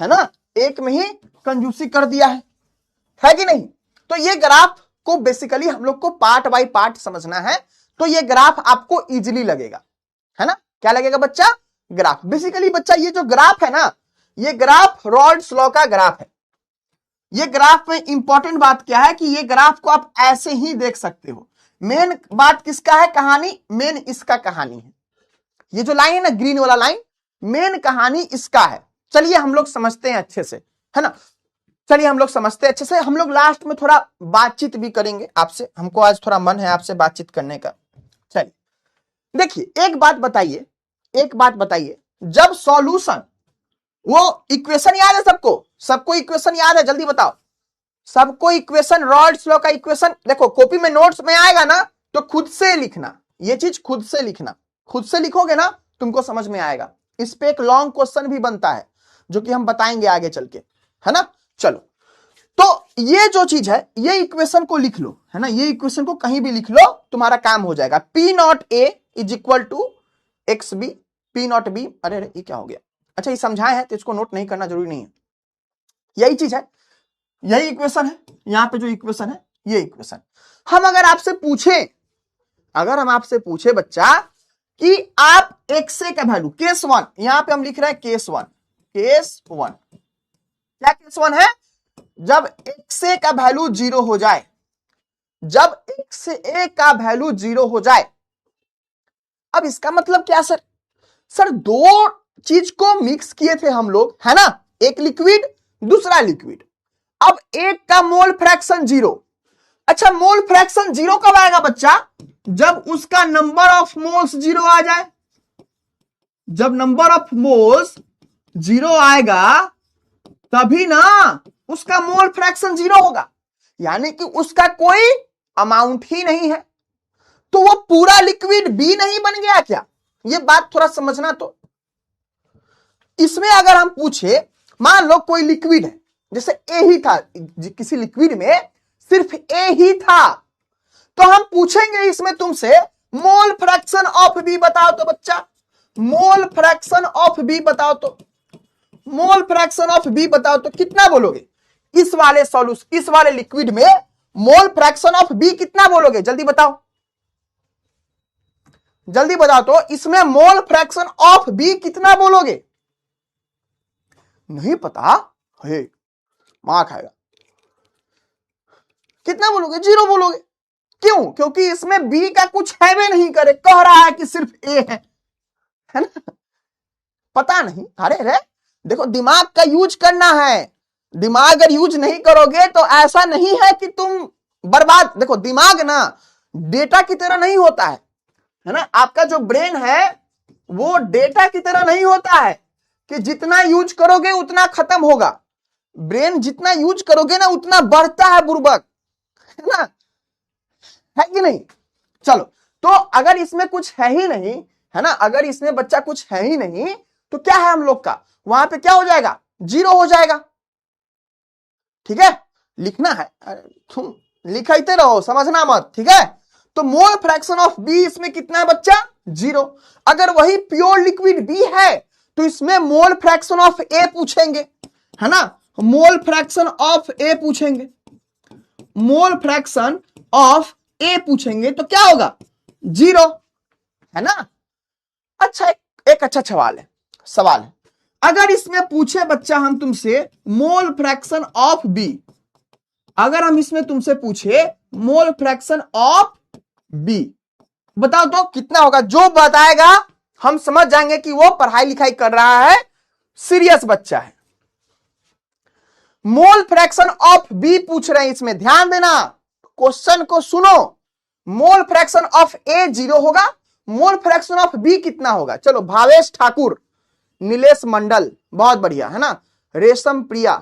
है ना, एक में ही कंजूसी कर दिया है कि नहीं। तो ये ग्राफ को बेसिकली हम लोग को पार्ट बाय पार्ट समझना है, तो ये ग्राफ आपको इजीली लगेगा, है ना। क्या लगेगा बच्चा? ग्राफ। बेसिकली बच्चा ये जो ग्राफ है ना, ये ग्राफ रॉल्स लॉ का ग्राफ है। ये ग्राफ में इंपॉर्टेंट बात क्या है कि ये ग्राफ को आप ऐसे ही देख सकते हो। मेन बात किसका है? कहानी मेन इसका कहानी है। ये जो लाइन है ना, ग्रीन वाला लाइन, मेन कहानी इसका है। चलिए हम लोग समझते हैं अच्छे से, है ना। चलिए हम लोग समझते हैं अच्छे से। हम लोग लास्ट में थोड़ा बातचीत भी करेंगे आपसे, हमको आज थोड़ा मन है आपसे बातचीत करने का। चलिए देखिए, एक बात बताइए, एक बात बताइए, जब सॉल्यूशन, वो इक्वेशन याद है सबको? सबको इक्वेशन याद है? जल्दी बताओ, सबको इक्वेशन, रॉल्स लॉ का इक्वेशन। देखो कॉपी में नोट्स में आएगा ना, तो खुद से लिखना, ये चीज खुद से लिखना। खुद से लिखोगे ना, तुमको समझ में आएगा। इस पे एक लॉन्ग क्वेश्चन भी बनता है, जो कि हम बताएंगे आगे चल के, है ना। चलो, तो ये जो चीज है, ये इक्वेशन को लिख लो, है ना, ये इक्वेशन को कहीं भी लिख लो, तुम्हारा काम हो जाएगा। P naught A is equal to X B, P naught B, अरे ये क्या हो गया, अच्छा ये समझाए है तो इसको नोट नहीं करना जरूरी नहीं है, यही चीज है, यही इक्वेशन है, यहां पे जो इक्वेशन है ये इक्वेशन। हम अगर आपसे पूछे, अगर हम आपसे पूछे बच्चा कि आप एक्स ए का वैल्यू, केस वन, यहां पे हम लिख रहे हैं केस वन, केस वन, क्या केस वन है, जब एक्स ए का वैल्यू 0 हो जाए, जब एक्स ए का वैल्यू 0 हो जाए। अब इसका मतलब क्या सर, सर दो चीज को मिक्स किए थे हम लोग, है ना, एक लिक्विड दूसरा लिक्विड, अब एक का मोल फ्रैक्शन 0, अच्छा मोल फ्रैक्शन 0 कब आएगा बच्चा, जब उसका नंबर ऑफ मोल्स 0 आ जाए, जब नंबर ऑफ मोल्स 0 आएगा तभी ना उसका मोल फ्रैक्शन 0 होगा, यानी कि उसका कोई अमाउंट ही नहीं है, तो वो पूरा लिक्विड बी नहीं बन गया क्या, ये बात थोड़ा समझना। तो इसमें अगर हम पूछे, मान लो कोई लिक्विड है, जैसे ए ही था, किसी लिक्विड में सिर्फ ए ही था, तो हम पूछेंगे इसमें तुमसे मोल फ्रैक्शन ऑफ बी बताओ तो बच्चा, मोल फ्रैक्शन ऑफ बी बताओ तो, मोल फ्रैक्शन ऑफ बी बताओ तो कितना बोलोगे, इस वाले सॉल्यूशन, इस वाले लिक्विड में मोल फ्रैक्शन ऑफ बी कितना बोलोगे, जल्दी बताओ, जल्दी बताओ तो, इसमें मोल फ्रैक्शन ऑफ बी कितना बोलोगे, नहीं पता है, मार खाएगा, कितना बोलोगे, 0 बोलोगे, क्यों, क्योंकि इसमें बी का कुछ है भी नहीं करे, कह रहा है कि सिर्फ ए है ना, पता नहीं, अरे रे देखो दिमाग का यूज करना है, दिमाग अगर यूज नहीं करोगे तो ऐसा नहीं है कि तुम बर्बाद, देखो दिमाग ना डेटा की तरह नहीं होता है ना, आपका जो ब्रेन है वो डेटा की तरह नहीं होता है कि जितना यूज करोगे उतना खत्म होगा, ब्रेन जितना यूज करोगे ना उतना बढ़ता है बुर्बक, है ना, है कि नहीं। चलो तो अगर इसमें कुछ है ही नहीं, है ना, अगर इसमें बच्चा कुछ है ही नहीं तो क्या है हम लोग का, वहां पे क्या हो जाएगा, 0 हो जाएगा, ठीक है, लिखना है, तुम लिखते रहो, समझना मत, ठीक है। तो मोल फ्रैक्शन ऑफ बी इसमें कितना है बच्चा, 0, अगर वही प्योर लिक्विड बी है तो इसमें मोल फ्रैक्शन ऑफ ए पूछेंगे, है ना, मोल फ्रैक्शन ऑफ ए पूछेंगे, मोल फ्रैक्शन ऑफ ए पूछेंगे तो क्या होगा, 0, है ना। अच्छा एक अच्छा सवाल है, अगर इसमें पूछे बच्चा हम तुमसे मोल फ्रैक्शन ऑफ बी, अगर हम इसमें तुमसे पूछे मोल फ्रैक्शन ऑफ बी, बताओ तो कितना होगा, जो बताएगा हम समझ जाएंगे कि वो पढ़ाई लिखाई कर रहा है, सीरियस बच्चा है। मोल फ्रैक्शन ऑफ बी पूछ रहे हैं, इसमें ध्यान देना, क्वेश्चन को सुनो, मोल फ्रैक्शन ऑफ ए 0 होगा, मोल फ्रैक्शन ऑफ बी कितना होगा, चलो भावेश ठाकुर, नीलेश मंडल, बहुत बढ़िया, है ना, रेशम प्रिया,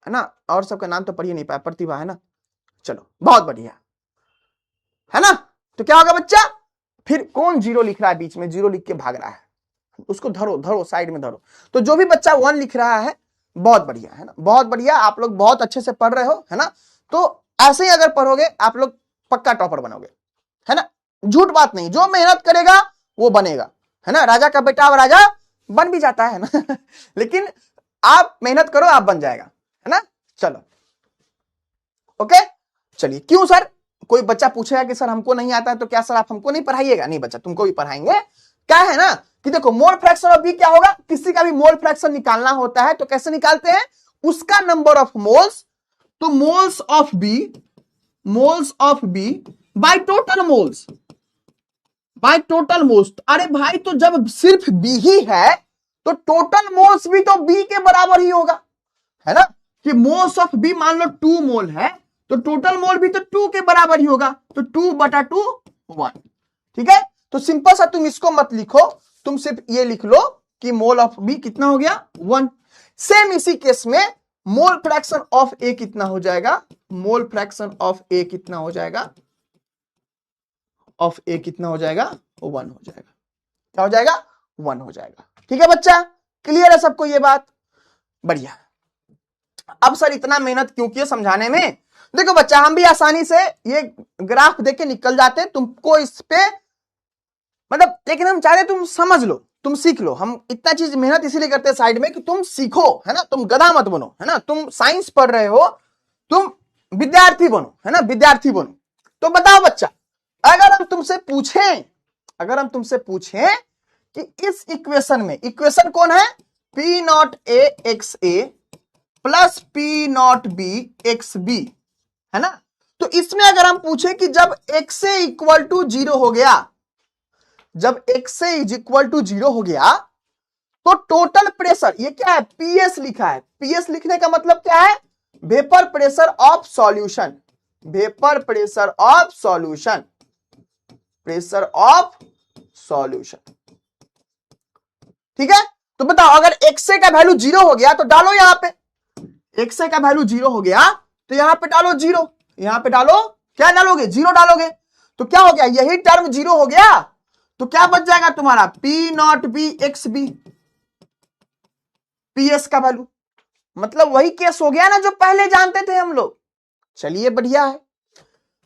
है ना, और सबका नाम तो पढ़िए नहीं पाया, प्रतिभा, है ना, चलो बहुत बढ़िया, है ना। तो क्या होगा बच्चा, फिर कौन 0 लिख रहा है बीच में, 0 लिख के भाग रहा है, उसको धरो साइड में धरो, तो जो भी बच्चा 1 लिख रहा है बहुत बढ़िया, है ना, बहुत बढ़िया, आप लोग बहुत अच्छे से पढ़ रहे हो, है ना, तो ऐसे ही अगर पढ़ोगे आप लोग पक्का टॉपर बनोगे, है ना, झूठ बात नहीं, जो मेहनत करेगा वो बनेगा, है ना, राजा का बेटा अब राजा बन भी जाता है ना लेकिन आप मेहनत करो आप बन जाएगा, है ना। चलो ओके, चलिए, क्यों सर, कोई बच्चा पूछेगा कि सर हमको नहीं आता है तो क्या सर आप हमको नहीं पढ़ाइएगा, नहीं बच्चा तुमको भी पढ़ाएंगे, क्या है ना कि देखो मोल फ्रैक्शन ऑफ बी क्या होगा, किसी का भी मोल फ्रैक्शन निकालना होता है तो कैसे निकालते हैं, उसका नंबर ऑफ मोल्स, तो moles of B by total moles, by total moles, अरे भाई तो जब सिर्फ बी ही है तो टोटल मोल्स भी तो बी के बराबर ही होगा, है ना, कि मोल्स ऑफ बी मान लो 2 मोल है तो टोटल मोल भी तो 2 के बराबर ही होगा, तो 2/2 1, ठीक है। तो सिंपल सा तुम इसको मत लिखो, तुम सिर्फ ये लिख लो कि मोल ऑफ बी कितना हो गया 1। सेम इसी केस में मोल फ्रैक्शन ऑफ ए कितना हो जाएगा, मोल फ्रैक्शन ऑफ ए कितना हो जाएगा, ऑफ ए कितना हो जाएगा, 1 हो जाएगा, क्या हो जाएगा, 1 हो जाएगा, ठीक है बच्चा, क्लियर है सबको ये बात, बढ़िया। अब सर इतना मेहनत क्यों किए समझाने में? देखो बच्चा, हम भी आसानी से ये ग्राफ देख के निकल जाते हैं, तुमको इस पे मतलब, लेकिन हम चाहते तुम समझ लो, तुम सीख लो। हम इतना चीज मेहनत इसीलिए करते हैं साइड में कि तुम सीखो, है ना, तुम गधा मत बनो, है ना, तुम साइंस पढ़ रहे हो, तुम विद्यार्थी बनो, है ना, विद्यार्थी बनो। तो बताओ बच्चा, अगर हम तुमसे पूछें कि इस इक्वेशन में, इक्वेशन कौन है? P naught A X A plus P naught B X B, है ना। तो इसमें अगर हम पूछे कि जब X A equal to zero हो गया, जब X A is equal to zero हो गया, तो टोटल प्रेशर, ये क्या है? पीएस लिखा है। पीएस लिखने का मतलब क्या है? Vapour pressure of solution, vapour pressure of solution, pressure of solution, ठीक है। तो बताओ, अगर एक्सए का वैल्यू जीरो हो गया तो डालो यहां पे, एक्सए का वैल्यू जीरो हो गया तो यहां पे डालो जीरो, यहां पे डालो, क्या डालोगे? जीरो डालोगे। तो क्या हो गया? यही टर्म जीरो हो गया, तो क्या बच जाएगा तुम्हारा? P naught B X B, PS का वैल्यू, मतलब वही केस हो गया ना जो पहले जानते थे हम लोग। चलिए बढ़िया है।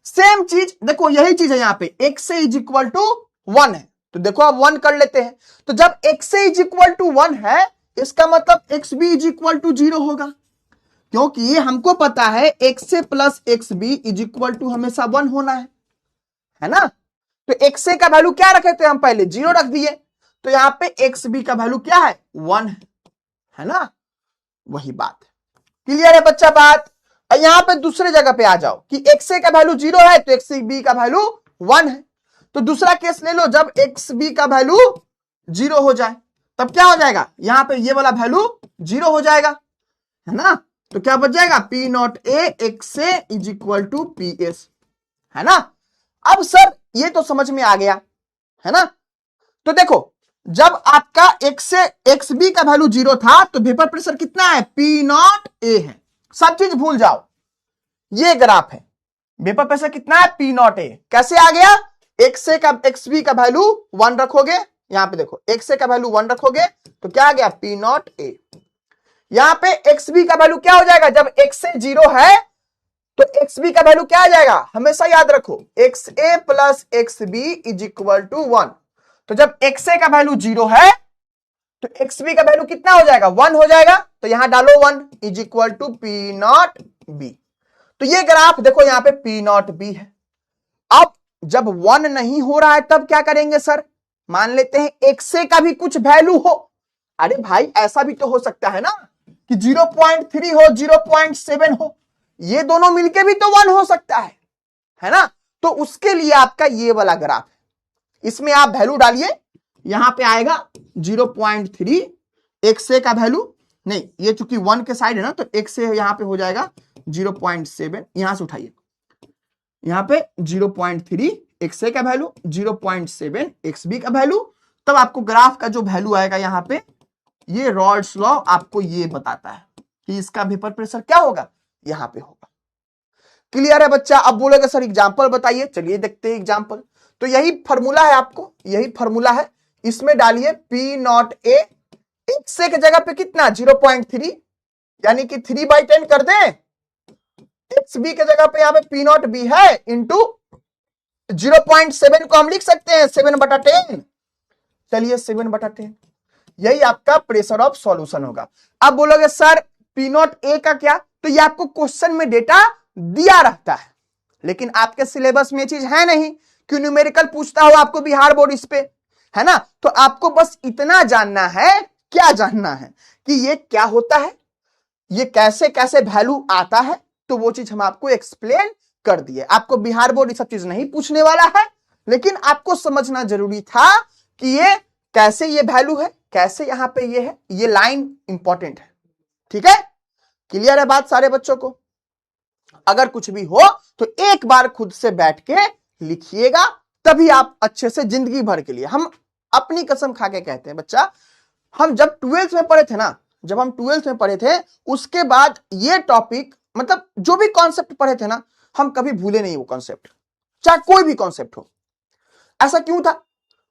सेम चीज देखो, यही चीज है यहां पे, एक्स इज इक्वल टू 1 है, तो देखो अब 1 कर लेते हैं। तो जब एक्स इज इक्वल टू 1 है, इसका मतलब X B is equal to 0 होगा, क्योंकि हमको पता है X A plus X B is equal to हमेशा 1 होना है ना। तो एक्स ए का वैल्यू क्या रखे थे हम? पहले 0 रख दिए, तो यहां पे एक्स बी का वैल्यू क्या है? 1 है ना। वही बात है, क्लियर है बच्चा बात? यहां पे दूसरे जगह पे आ जाओ कि एक्स ए का वैल्यू 0 है तो एक्स बी का वैल्यू 1 है। तो दूसरा केस ले लो, जब एक्स बी का वैल्यू 0 हो जाए तब क्या हो जाएगा? यहां पे ये वाला वैल्यू 0 हो जाएगा, है ना। तो क्या बच जाएगा? P naught A X A is equal to P S, है ना। अब सर ये तो समझ में आ गया, है ना। तो देखो, जब आपका एक्स बी का वैल्यू 0 था तो वेपर प्रेशर कितना है? पी नॉट ए है। सब चीज भूल जाओ, ये ग्राफ है, वेपर प्रेशर कितना है? पी नॉट ए। कैसे आ गया? एक्स बी का वैल्यू 1 रखोगे, यहां पे देखो एक्स ए का वैल्यू 1 रखोगे तो क्या आ गया? पी नॉट ए। यहां पे एक्स बी का वैल्यू क्या हो जाएगा? जब एक्स ए 0 है तो एक्स बी का वैल्यू क्या आ जाएगा? हमेशा याद रखो, X A plus X B is equal to 1। तो जब एक्स ए का वैल्यू 0 है तो एक्स बी का वैल्यू कितना हो जाएगा? 1 हो जाएगा। तो यहां डालो 1 is equal to P naught B. तो ये ग्राफ देखो, यहां पे पी नॉट बी है। अब जब 1 नहीं हो रहा है तब क्या करेंगे सर? मान लेते हैं एक्स ए का भी कुछ वैल्यू हो। अरे भाई, ऐसा भी तो हो सकता है ना कि 0.3 हो, 0.7 हो, ये दोनों मिलके भी तो 1 हो सकता है ना। तो उसके लिए आपका ये वाला ग्राफ है, इसमें आप वैल्यू डालिए, यहां पे आएगा 0.3, एक्स ए का वैल्यू नहीं, ये चूंकि 1 के साइड है ना, तो एक्स ए यहां पे हो जाएगा 0.7, यहां से उठाइए, यहां पे 0.3 एक्स ए का वैल्यू, 0.7 एक्स बी का वैल्यू, तब आपको ग्राफ का जो वैल्यू आएगा यहां पे, ये रॉल्स लॉ आपको ये बताता है कि इसका वेपर प्रेशर क्या होगा, यहां पे होगा। क्लियर है बच्चा? अब बोलोगे सर एग्जांपल बताइए, चलिए देखते हैं एग्जांपल। तो यही फॉर्मूला है, आपको यही फॉर्मूला है, इसमें डालिए P naught A, X A की जगह पे कितना? 0.3, यानी कि 3/10 कर दें। एक्स बी की जगह पे यहां पे पी नॉट बी है, इंटू 0.7 को हम लिख सकते हैं 7/10, चलिए 7/10, यही आपका प्रेशर ऑफ सॉल्यूशन होगा। अब बोलोगे सर पी नॉट ए का क्या? तो ये आपको क्वेश्चन में डेटा दिया रहता है, लेकिन आपके सिलेबस में ये चीज है नहीं कि न्यूमेरिकल पूछता हो आपको बिहार बोर्ड इस पे, है ना। तो आपको बस इतना जानना है, क्या जानना है कि ये क्या होता है, ये कैसे कैसे वैल्यू आता है, तो वो चीज हम आपको एक्सप्लेन कर दिए। आपको बिहार बोर्ड ये सब चीज नहीं पूछने वाला है, लेकिन आपको समझना जरूरी था कि ये कैसे ये वैल्यू है, कैसे यहां पे ये है, ये लाइन इंपॉर्टेंट है, ठीक है। क्लियर है बात सारे बच्चों को? अगर कुछ भी हो तो एक बार खुद से बैठ के लिखिएगा, तभी आप अच्छे से जिंदगी भर के लिए, हम अपनी कसम खा के कहते हैं बच्चा, हम जब 12th में पढ़े थे ना, जब हम 12th में पढ़े थे, उसके बाद ये टॉपिक, मतलब जो भी कॉन्सेप्ट पढ़े थे ना, हम कभी भूले नहीं वो कॉन्सेप्ट, चाहे कोई भी कॉन्सेप्ट हो। ऐसा क्यों था?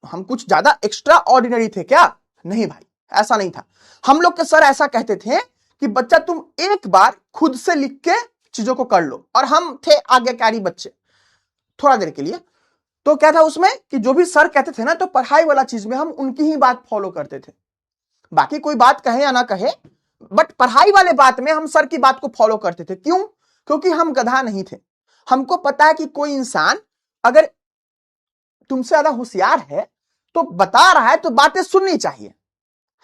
हम कुछ ज्यादा एक्स्ट्रा ऑर्डिनरी थे क्या? नहीं भाई, ऐसा नहीं था। हम लोग के सर ऐसा कहते थे कि बच्चा तुम एक बार खुद से लिख के चीजों को कर लो। और हम थे आज्ञाकारी बच्चे थोड़ा देर के लिए, तो क्या था उसमें कि जो भी सर कहते थे ना, तो पढ़ाई वाला चीज में हम उनकी ही बात फॉलो करते थे। बाकी कोई बात कहे या ना कहे, बट पढ़ाई वाले बात में हम सर की बात को फॉलो करते थे। क्यों? क्योंकि हम गधा नहीं थे। हमको पता है कि कोई इंसान अगर तुमसे ज्यादा होशियार है तो बता रहा है तो बातें सुननी चाहिए,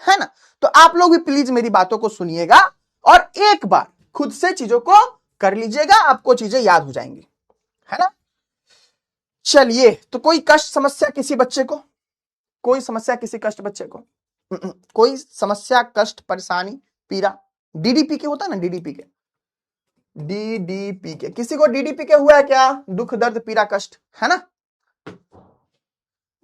है ना। तो आप लोग भी प्लीज मेरी बातों को सुनिएगा और एक बार खुद से चीजों को कर लीजिएगा, आपको चीजें याद हो जाएंगी, है ना। चलिए, तो कोई कष्ट समस्या किसी बच्चे को, कोई समस्या किसी कष्ट बच्चे को, कोई समस्या कष्ट परेशानी पीड़ा, डीडीपी के होता है ना, डीडीपी के, किसी को डीडीपी के हुआ है क्या? दुख दर्द पीड़ा कष्ट, है ना।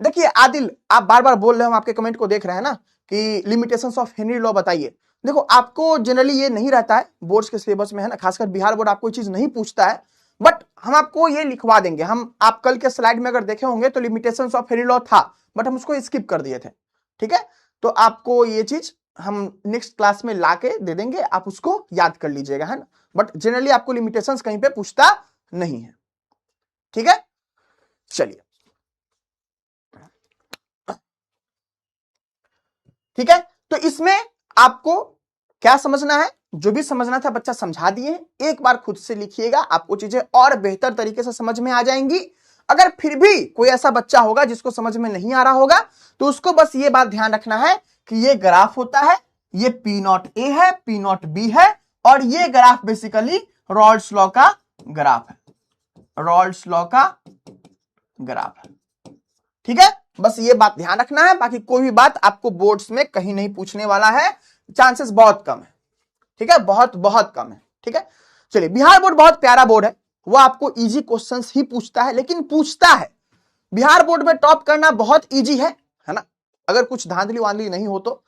देखिए आदिल, आप बार बार बोल रहे हो, हम आपके कमेंट को देख रहे हैं ना कि लिमिटेशंस ऑफ हेनरी लॉ बताइए। देखो आपको जनरली ये नहीं रहता है बोर्ड्स के सिलेबस में, है ना, खासकर बिहार बोर्ड आपको चीज नहीं पूछता है, बट हम आपको ये लिखवा देंगे। हम आप कल के स्लाइड में अगर देखे होंगे तो लिमिटेशंस ऑफ हेनरी लॉ था, बट हम उसको स्किप कर दिए थे, ठीक है। तो आपको ये चीज हम नेक्स्ट क्लास में लाके दे देंगे, आप उसको याद कर लीजिएगा, है ना। बट जनरली आपको लिमिटेशंस कहीं पे पूछता नहीं है, ठीक है। चलिए, ठीक है। तो इसमें आपको क्या समझना है? जो भी समझना था बच्चा समझा दिए, एक बार खुद से लिखिएगा, आपको चीजें और बेहतर तरीके से समझ में आ जाएंगी। अगर फिर भी कोई ऐसा बच्चा होगा जिसको समझ में नहीं आ रहा होगा, तो उसको बस ये बात ध्यान रखना है कि ये ग्राफ होता है, ये P0 A है, P0 B है, और ये ग्राफ बेसिकली रॉल्स लॉ का ग्राफ है, रॉल्स लॉ का ग्राफ है, ठीक है। बस ये बात ध्यान रखना है, बाकी कोई भी बात आपको बोर्ड्स में कहीं नहीं पूछने वाला है, चांसेस बहुत कम है, ठीक है, बहुत बहुत कम है, ठीक है। चलिए, बिहार बोर्ड बहुत प्यारा बोर्ड है, वो आपको इजी क्वेश्चंस ही पूछता है, लेकिन पूछता है। बिहार बोर्ड में टॉप करना बहुत इजी है ना। अगर कुछ धांधली वांधली नहीं हो तो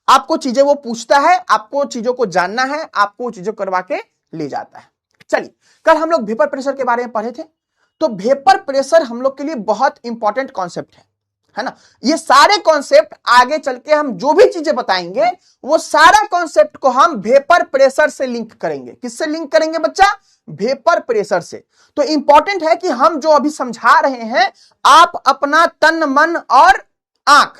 आपको चीजें वो पूछता है, आपको चीजों को जानना है, आपको चीजों करवा के ले जाता है। चलिए, कल हम लोग वेपर प्रेशर के बारे में पढ़े थे, तो वेपर प्रेशर हम लोग के लिए बहुत इंपॉर्टेंट कॉन्सेप्ट है ना। ये सारे कॉन्सेप्ट आगे चल के हम जो भी चीजें बताएंगे, वो सारा कॉन्सेप्ट को हम वेपर प्रेशर से लिंक करेंगे। किससे लिंक करेंगे बच्चा? वेपर प्रेशर से। तो इंपॉर्टेंट है कि हम जो अभी समझा रहे हैं, आप अपना तन मन और आंख,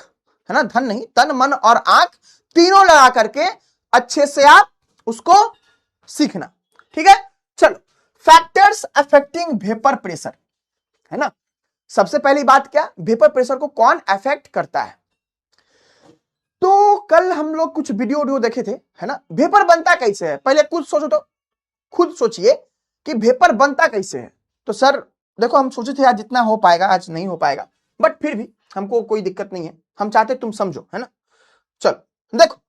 है ना, धन नहीं, तन मन और आंख तीनों लगा करके अच्छे से आप उसको सीखना, ठीक है। चलो, फैक्टर्स अफेक्टिंग वेपर प्रेशर, है ना। सबसे पहली बात क्या, वेपर प्रेशर को कौन अफेक्ट करता है? तो कल हम लोग कुछ वीडियो देखे थे, है ना। वेपर बनता कैसे है? पहले कुछ सोचो, तो खुद सोचिए कि वेपर बनता कैसे है। तो सर देखो, हम सोचे थे आज जितना हो पाएगा, आज नहीं हो पाएगा, बट फिर भी हमको कोई दिक्कत नहीं है, हम चाहते तुम समझो, है ना। चलो देखो,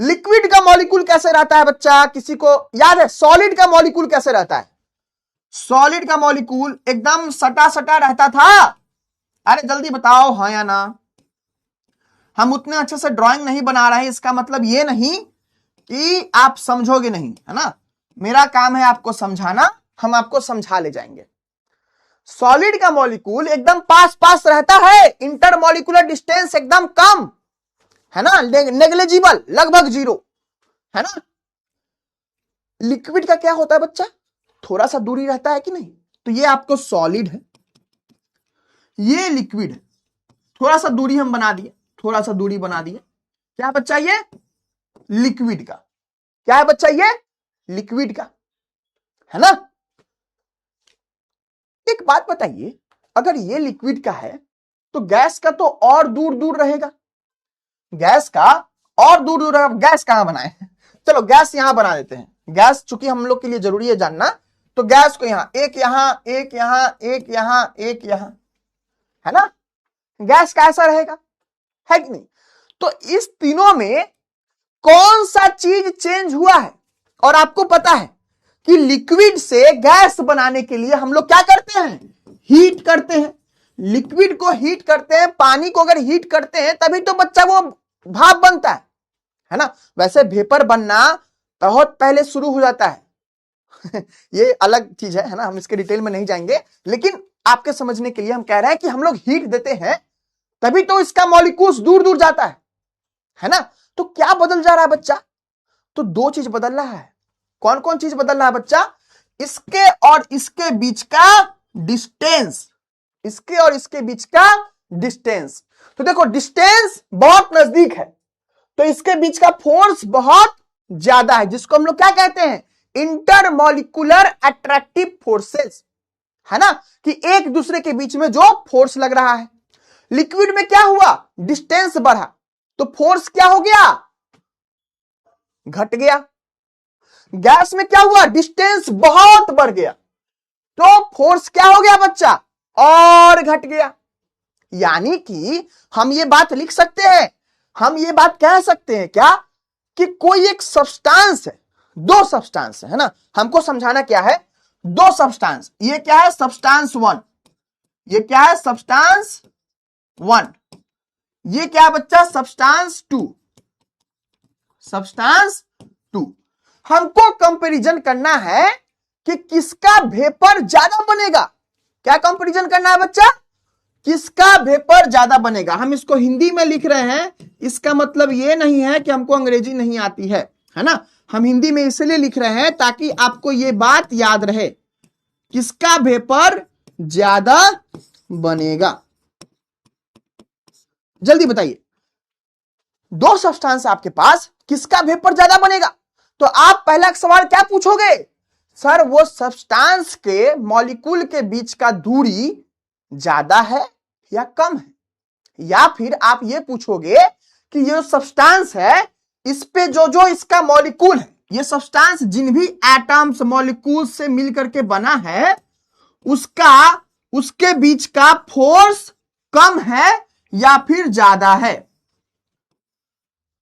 लिक्विड का मॉलिक्यूल कैसे रहता है बच्चा? किसी को याद है सॉलिड का मॉलिक्यूल कैसे रहता है? सॉलिड का मॉलिक्यूल एकदम सटा सटा रहता था। अरे जल्दी बताओ, हाँ या ना। हम उतने अच्छे से ड्राइंग नहीं बना रहे हैं, इसका मतलब ये नहीं कि आप समझोगे नहीं, है ना। मेरा काम है आपको समझाना, हम आपको समझा ले जाएंगे। सॉलिड का मॉलिक्यूल एकदम पास पास रहता है, इंटरमॉलिक्यूलर डिस्टेंस एकदम कम, है ना, नेग्लिजिबल, लगभग जीरो, है ना। लिक्विड का क्या होता है बच्चा? थोड़ा सा दूरी रहता है कि नहीं? तो ये आपको सॉलिड है, ये लिक्विड है, थोड़ा सा दूरी हम बना दिए, थोड़ा सा दूरी बना दिए। क्या बच्चा? ये लिक्विड का। क्या है बच्चा? ये लिक्विड का, है ना। एक बात बताइए, अगर ये लिक्विड का है तो गैस का तो और दूर दूर रहेगा, गैस का और दूर दूर रहेगा। गैस कहां बनाए? चलो गैस यहां बना देते हैं। गैस चूंकि हम लोग के लिए जरूरी है जानना, तो गैस को यहां, एक यहां, एक यहां, एक यहां, एक यहां, है ना। गैस कैसा रहेगा, है कि नहीं? तो इस तीनों में कौन सा चीज चेंज हुआ है? और आपको पता है कि लिक्विड से गैस बनाने के लिए हम लोग क्या करते हैं? हीट करते हैं। लिक्विड को हीट करते हैं, पानी को अगर हीट करते हैं तभी तो बच्चा वो भाप बनता है ना। वैसे वेपर बनना बहुत पहले शुरू हो जाता है ये अलग चीज है ना, हम इसके डिटेल में नहीं जाएंगे, लेकिन आपके समझने के लिए हम कह रहे हैं कि हम लोग हीट देते हैं तभी तो इसका मॉलिक्यूल्स दूर दूर जाता है ना। तो क्या बदल जा रहा है बच्चा? तो दो चीज बदल रहा है। कौन कौन चीज बदल रहा है बच्चा? इसके और इसके बीच का डिस्टेंस, इसके और इसके बीच का डिस्टेंस। तो देखो डिस्टेंस बहुत नजदीक है तो इसके बीच का फोर्स बहुत ज्यादा है, जिसको हम लोग क्या कहते हैं? इंटरमॉलिक्यूलर अट्रैक्टिव फोर्सेस, है ना, कि एक दूसरे के बीच में जो फोर्स लग रहा है। लिक्विड में क्या हुआ? डिस्टेंस बढ़ा तो फोर्स क्या हो गया? घट गया। गैस में क्या हुआ? डिस्टेंस बहुत बढ़ गया तो फोर्स क्या हो गया बच्चा? और घट गया। यानी कि हम ये बात लिख सकते हैं, हम ये बात कह सकते हैं क्या कि कोई एक सब्सटेंस है, दो सब्सटेंस है ना, हमको समझाना क्या है? दो सब्सटेंस, ये क्या है? सब्सटेंस 1, ये क्या है? सब्सटेंस 1, ये क्या है बच्चा? Substance 2, substance 2। हमको कंपैरिजन करना है कि किसका वेपर ज्यादा बनेगा। क्या कंपैरिजन करना है बच्चा? किसका वेपर ज्यादा बनेगा। हम इसको हिंदी में लिख रहे हैं, इसका मतलब ये नहीं है कि हमको अंग्रेजी नहीं आती है ना। हम हिंदी में इसलिए लिख रहे हैं ताकि आपको ये बात याद रहे, किसका वेपर ज्यादा बनेगा। जल्दी बताइए, दो सब्सटेंस आपके पास, किसका वेपर ज्यादा बनेगा? तो आप पहला सवाल क्या पूछोगे? सर वो सब्सटेंस के मॉलिक्यूल के बीच का दूरी ज्यादा है या कम है? या फिर आप ये पूछोगे कि ये सब्सटेंस है, इस पे जो इसका मॉलिक्यूल है, ये सब्सटेंस जिन भी एटम्स मॉलिक्यूल से मिलकर के बना है, उसके बीच का फोर्स कम है या फिर ज्यादा है?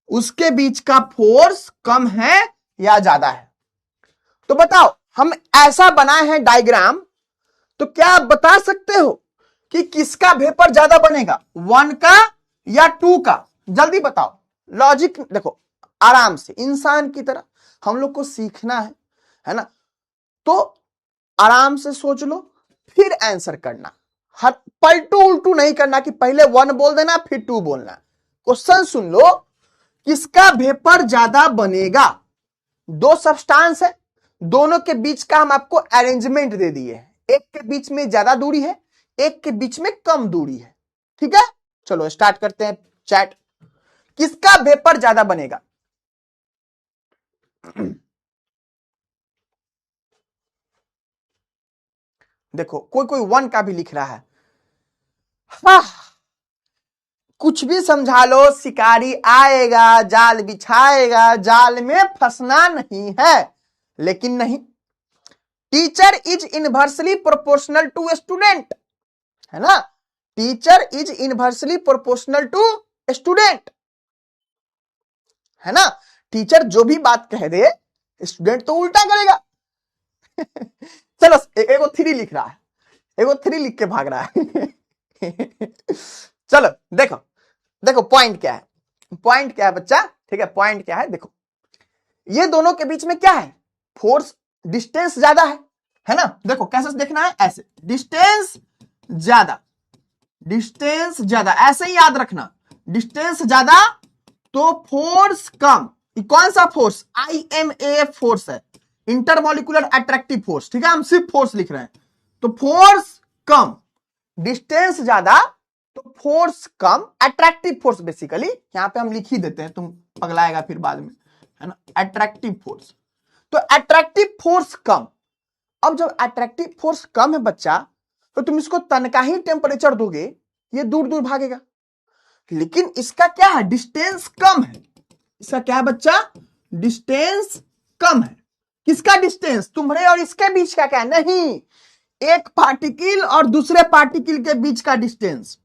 उसके बीच का फोर्स कम है या ज्यादा है? तो बताओ, हम ऐसा बनाए हैं डायग्राम, तो क्या आप बता सकते हो कि किसका वेपर ज्यादा बनेगा, 1 का या 2 का? जल्दी बताओ। लॉजिक देखो, आराम से इंसान की तरह हम लोग को सीखना है ना, तो आराम से सोच लो फिर आंसर करना। हर पलटू उल्टू नहीं करना कि पहले 1 बोल देना फिर 2 बोलना। क्वेश्चन सुन लो, किसका वेपर ज्यादा बनेगा? दो सब्सटेंस है, दोनों के बीच का हम आपको अरेंजमेंट दे दिए हैं, एक के बीच में ज्यादा दूरी है, एक के बीच में कम दूरी है। ठीक है, चलो स्टार्ट करते हैं चैट। किसका वेपर ज्यादा बनेगा? देखो कोई कोई 1 का भी लिख रहा है। हाँ, कुछ भी समझा लो, शिकारी आएगा जाल बिछाएगा, जाल में फंसना नहीं है। लेकिन नहीं, teacher is inversely proportional to student, है ना, teacher is inversely proportional to student, है ना। टीचर जो भी बात कह दे स्टूडेंट तो उल्टा करेगा। चलो एगो 3 लिख रहा है, एगो 3 लिख के भाग रहा है। चलो देखो देखो पॉइंट क्या है, पॉइंट क्या है बच्चा? ठीक है, पॉइंट क्या है? देखो ये दोनों के बीच में क्या है? फोर्स, डिस्टेंस ज्यादा है ना। देखो कैसे देखना है, ऐसे डिस्टेंस ज्यादा, डिस्टेंस ज्यादा, ऐसे ही याद रखना, डिस्टेंस ज्यादा तो फोर्स कम। कौन सा फोर्स? IMA फोर्स है, इंटरमॉलिक्यूलर अट्रैक्टिव फोर्स। ठीक है, हम सिर्फ फोर्स लिख रहे हैं, तो फोर्स कम, डिस्टेंस ज्यादा तो फोर्स कम, अट्रैक्टिव फोर्स बेसिकली यहां पे हम लिख ही देते हैं, तुम पगलाएगा फिर बाद में, है ना। अट्रैक्टिव फोर्स, तो अट्रैक्टिव फोर्स कम। अब जब अट्रैक्टिव फोर्स कम है बच्चा, तो तुम इसको तनका ही टेम्परेचर दोगे, ये दूर दूर भागेगा। लेकिन इसका क्या है? डिस्टेंस कम है। इसका क्या है बच्चा? डिस्टेंस कम है। किसका डिस्टेंस? तुम्हारे और इसके बीच का क्या? नहीं, एक पार्टिकल और दूसरे पार्टिकल के बीच का डिस्टेंस,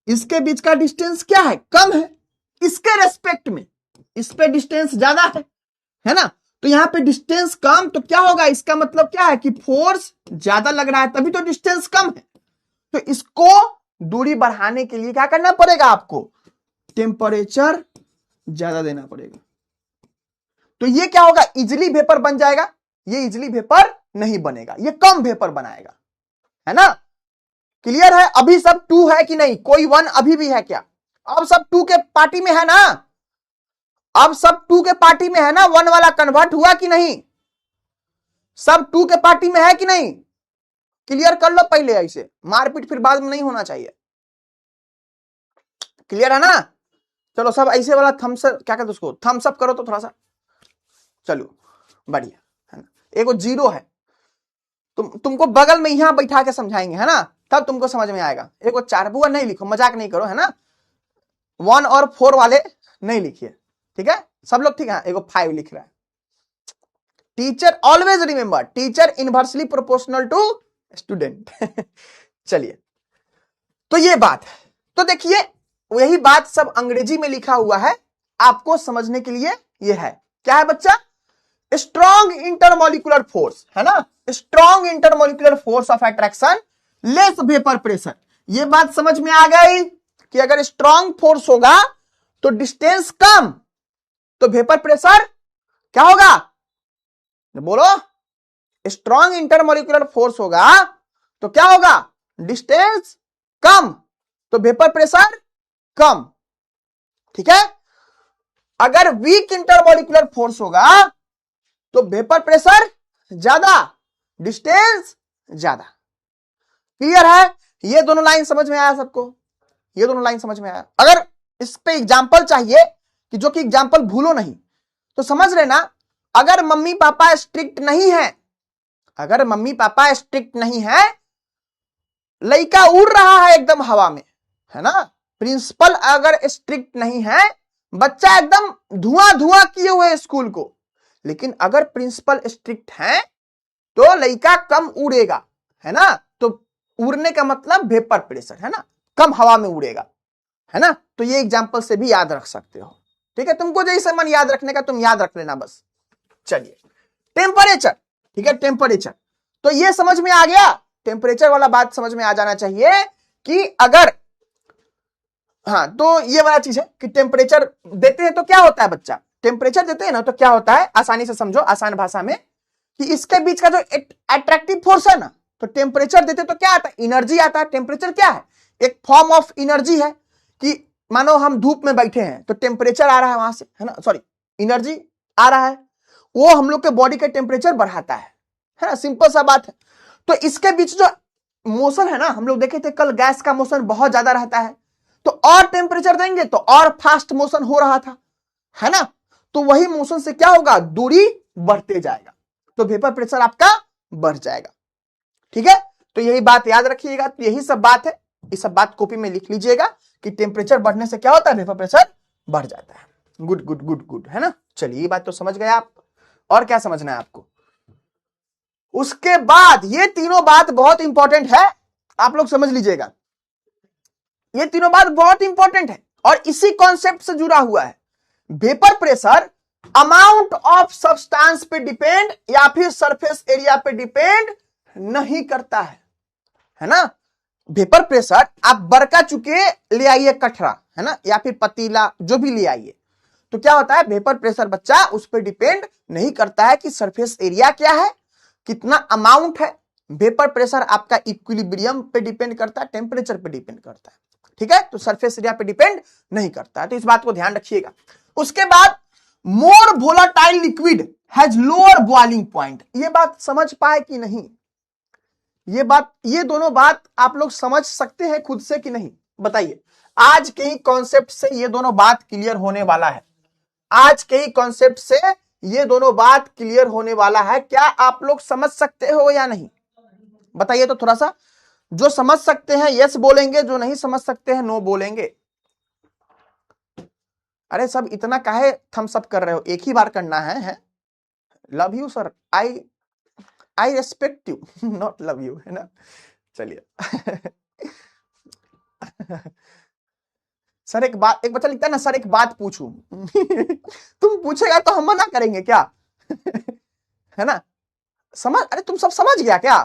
इसके बीच का डिस्टेंस क्या है? कम है। इसके रेस्पेक्ट में इस पे डिस्टेंस ज्यादा है ना। तो यहां पे डिस्टेंस कम, तो क्या होगा? इसका मतलब क्या है कि फोर्स ज्यादा लग रहा है, तभी तो डिस्टेंस कम है। तो इसको दूरी बढ़ाने के लिए क्या करना पड़ेगा आपको? टेम्परेचर ज्यादा देना पड़ेगा। तो ये क्या होगा? इजिली वेपर बन जाएगा। ये इजिली वेपर नहीं बनेगा, ये कम वेपर बनाएगा, है ना। क्लियर है? अभी सब 2 है कि नहीं? कोई 1 अभी भी है क्या? अब सब 2 के पार्टी में है ना। अब सब 2 के पार्टी में है ना, 1 वाला कन्वर्ट हुआ कि नहीं? सब 2 के पार्टी में है कि नहीं? क्लियर कर लो पहले, ऐसे मारपीट फिर बाद में नहीं होना चाहिए। क्लियर है ना? चलो सब ऐसे वाला थम्स क्या कहते उसको, थम्स अप करो तो थोड़ा सा। चलो बढ़िया है ना। एगो 0 है, तुमको बगल में यहां बैठा के समझाएंगे है ना, तब तुमको समझ में आएगा। एगो 4 बुआ नहीं लिखो, मजाक नहीं करो है ना। 1 और 4 वाले नहीं लिखिए, ठीक है सब लोग, ठीक है। एगो 5 लिख रहा है। Teacher always remember, teacher inversely proportional to student. चलिए, तो ये बात, तो देखिए यही बात सब अंग्रेजी में लिखा हुआ है, आपको समझने के लिए ये है। क्या है बच्चा? स्ट्रॉन्ग इंटरमोलिकुलर फोर्स है ना, strong intermolecular force of attraction, less vapour pressure. ये बात समझ में आ गई कि अगर स्ट्रॉन्ग फोर्स होगा तो डिस्टेंस कम, तो वेपर प्रेशर क्या होगा? बोलो, स्ट्रॉन्ग इंटरमोलिकुलर फोर्स होगा तो क्या होगा? डिस्टेंस कम, तो वेपर प्रेशर कम, ठीक है। अगर वीक इंटरमोलिकुलर फोर्स होगा तो वेपर प्रेशर ज्यादा, डिस्टेंस ज्यादा। क्लियर है? ये दोनों लाइन समझ में आया सबको? ये दोनों लाइन समझ में आया? अगर इस पे एग्जांपल चाहिए कि जो कि एग्जांपल भूलो नहीं, तो समझ लेना, अगर मम्मी पापा स्ट्रिक्ट नहीं है, अगर मम्मी पापा स्ट्रिक्ट नहीं है, लड़का उड़ रहा है एकदम हवा में, है ना, प्रिंसिपल अगर स्ट्रिक्ट नहीं है, बच्चा एकदम धुआं धुआं किए हुए स्कूल को, लेकिन अगर प्रिंसिपल स्ट्रिक्ट है तो लड़का कम उड़ेगा, है ना। तो उड़ने का मतलब वेपर प्रेशर, है ना, कम हवा में उड़ेगा, है ना। तो ये एग्जांपल से भी याद रख सकते हो, ठीक है। तुमको जैसे मन याद रखने का तुम याद रख लेना बस। चलिए, टेम्परेचर, ठीक है, टेम्परेचर, तो ये समझ में आ गया। टेम्परेचर वाला बात समझ में आ जाना चाहिए कि अगर, हाँ, तो ये वाला चीज है कि टेम्परेचर देते हैं तो क्या होता है बच्चा, टेम्परेचर देते हैं ना तो क्या होता है, आसानी से समझो, आसान भाषा में, कि इसके बीच का जो अट्रैक्टिव फोर्स है ना, तो टेम्परेचर देते तो क्या आता है, एनर्जी आता है। टेम्परेचर क्या है? एक फॉर्म ऑफ एनर्जी है, कि मानो हम धूप में बैठे हैं तो टेम्परेचर आ रहा है वहां से, है ना, सॉरी, एनर्जी आ रहा है, वो हम लोग के बॉडी का टेम्परेचर बढ़ाता है ना, सिंपल सा बात है। तो इसके बीच जो मोशन है ना, हम लोग देखे थे कल, गैस का मोशन बहुत ज्यादा रहता है, तो और टेम्परेचर देंगे तो और फास्ट मोशन हो रहा था, है ना। तो वही मोशन से क्या होगा, दूरी बढ़ते जाएगा, तो वेपर प्रेशर आपका बढ़ जाएगा, ठीक है। तो यही बात याद रखिएगा, तो यही सब बात है, इस सब बात कॉपी में लिख लीजिएगा कि टेम्परेचर बढ़ने से क्या होता है, वेपर प्रेशर बढ़ जाता है। गुड गुड गुड गुड, है ना। चलिए, ये बात तो समझ गए आप, और क्या समझना है आपको? उसके बाद ये तीनों बात बहुत इंपॉर्टेंट है, आप लोग समझ लीजिएगा, ये तीनों बात बहुत इंपॉर्टेंट है और इसी कॉन्सेप्ट से जुड़ा हुआ है। Vapour pressure amount of substance पे डिपेंड या फिर सरफेस एरिया पे डिपेंड नहीं करता है ना। वेपर प्रेशर आप बरका चुके ले आइए कठरा, है ना, या फिर पतीला, जो भी ले आइए, तो क्या होता है, वेपर प्रेशर बच्चा उस पर डिपेंड नहीं करता है कि सरफेस एरिया क्या है, कितना अमाउंट है। वेपर प्रेशर आपका इक्विलिब्रियम पे डिपेंड करता है, टेम्परेचर पे डिपेंड करता है, ठीक है। तो सरफेस एरिया पे डिपेंड नहीं करता है, तो इस बात को ध्यान रखिएगा। उसके बाद more volatile liquid has lower boiling point, ये बात समझ पाए कि नहीं? ये बात, ये दोनों बात आप लोग समझ सकते हैं खुद से कि नहीं, बताइए। आज के ही कॉन्सेप्ट से ये दोनों बात क्लियर होने वाला है, आज के ही कॉन्सेप्ट से ये दोनों बात क्लियर होने वाला है। क्या आप लोग समझ सकते हो या नहीं, बताइए तो थोड़ा सा। जो समझ सकते हैं यस बोलेंगे, जो नहीं समझ सकते हैं नो बोलेंगे। अरे सब इतना काहे थम्स अप कर रहे हो, एक ही बार करना है। Love you sir, I respect you, not love you, है ना। चलिए। सर एक बात, एक बच्चा लिखता है ना, सर एक बात पूछूं। तुम पूछेगा तो हम मना करेंगे क्या? है ना, समझ, अरे तुम सब समझ गया क्या?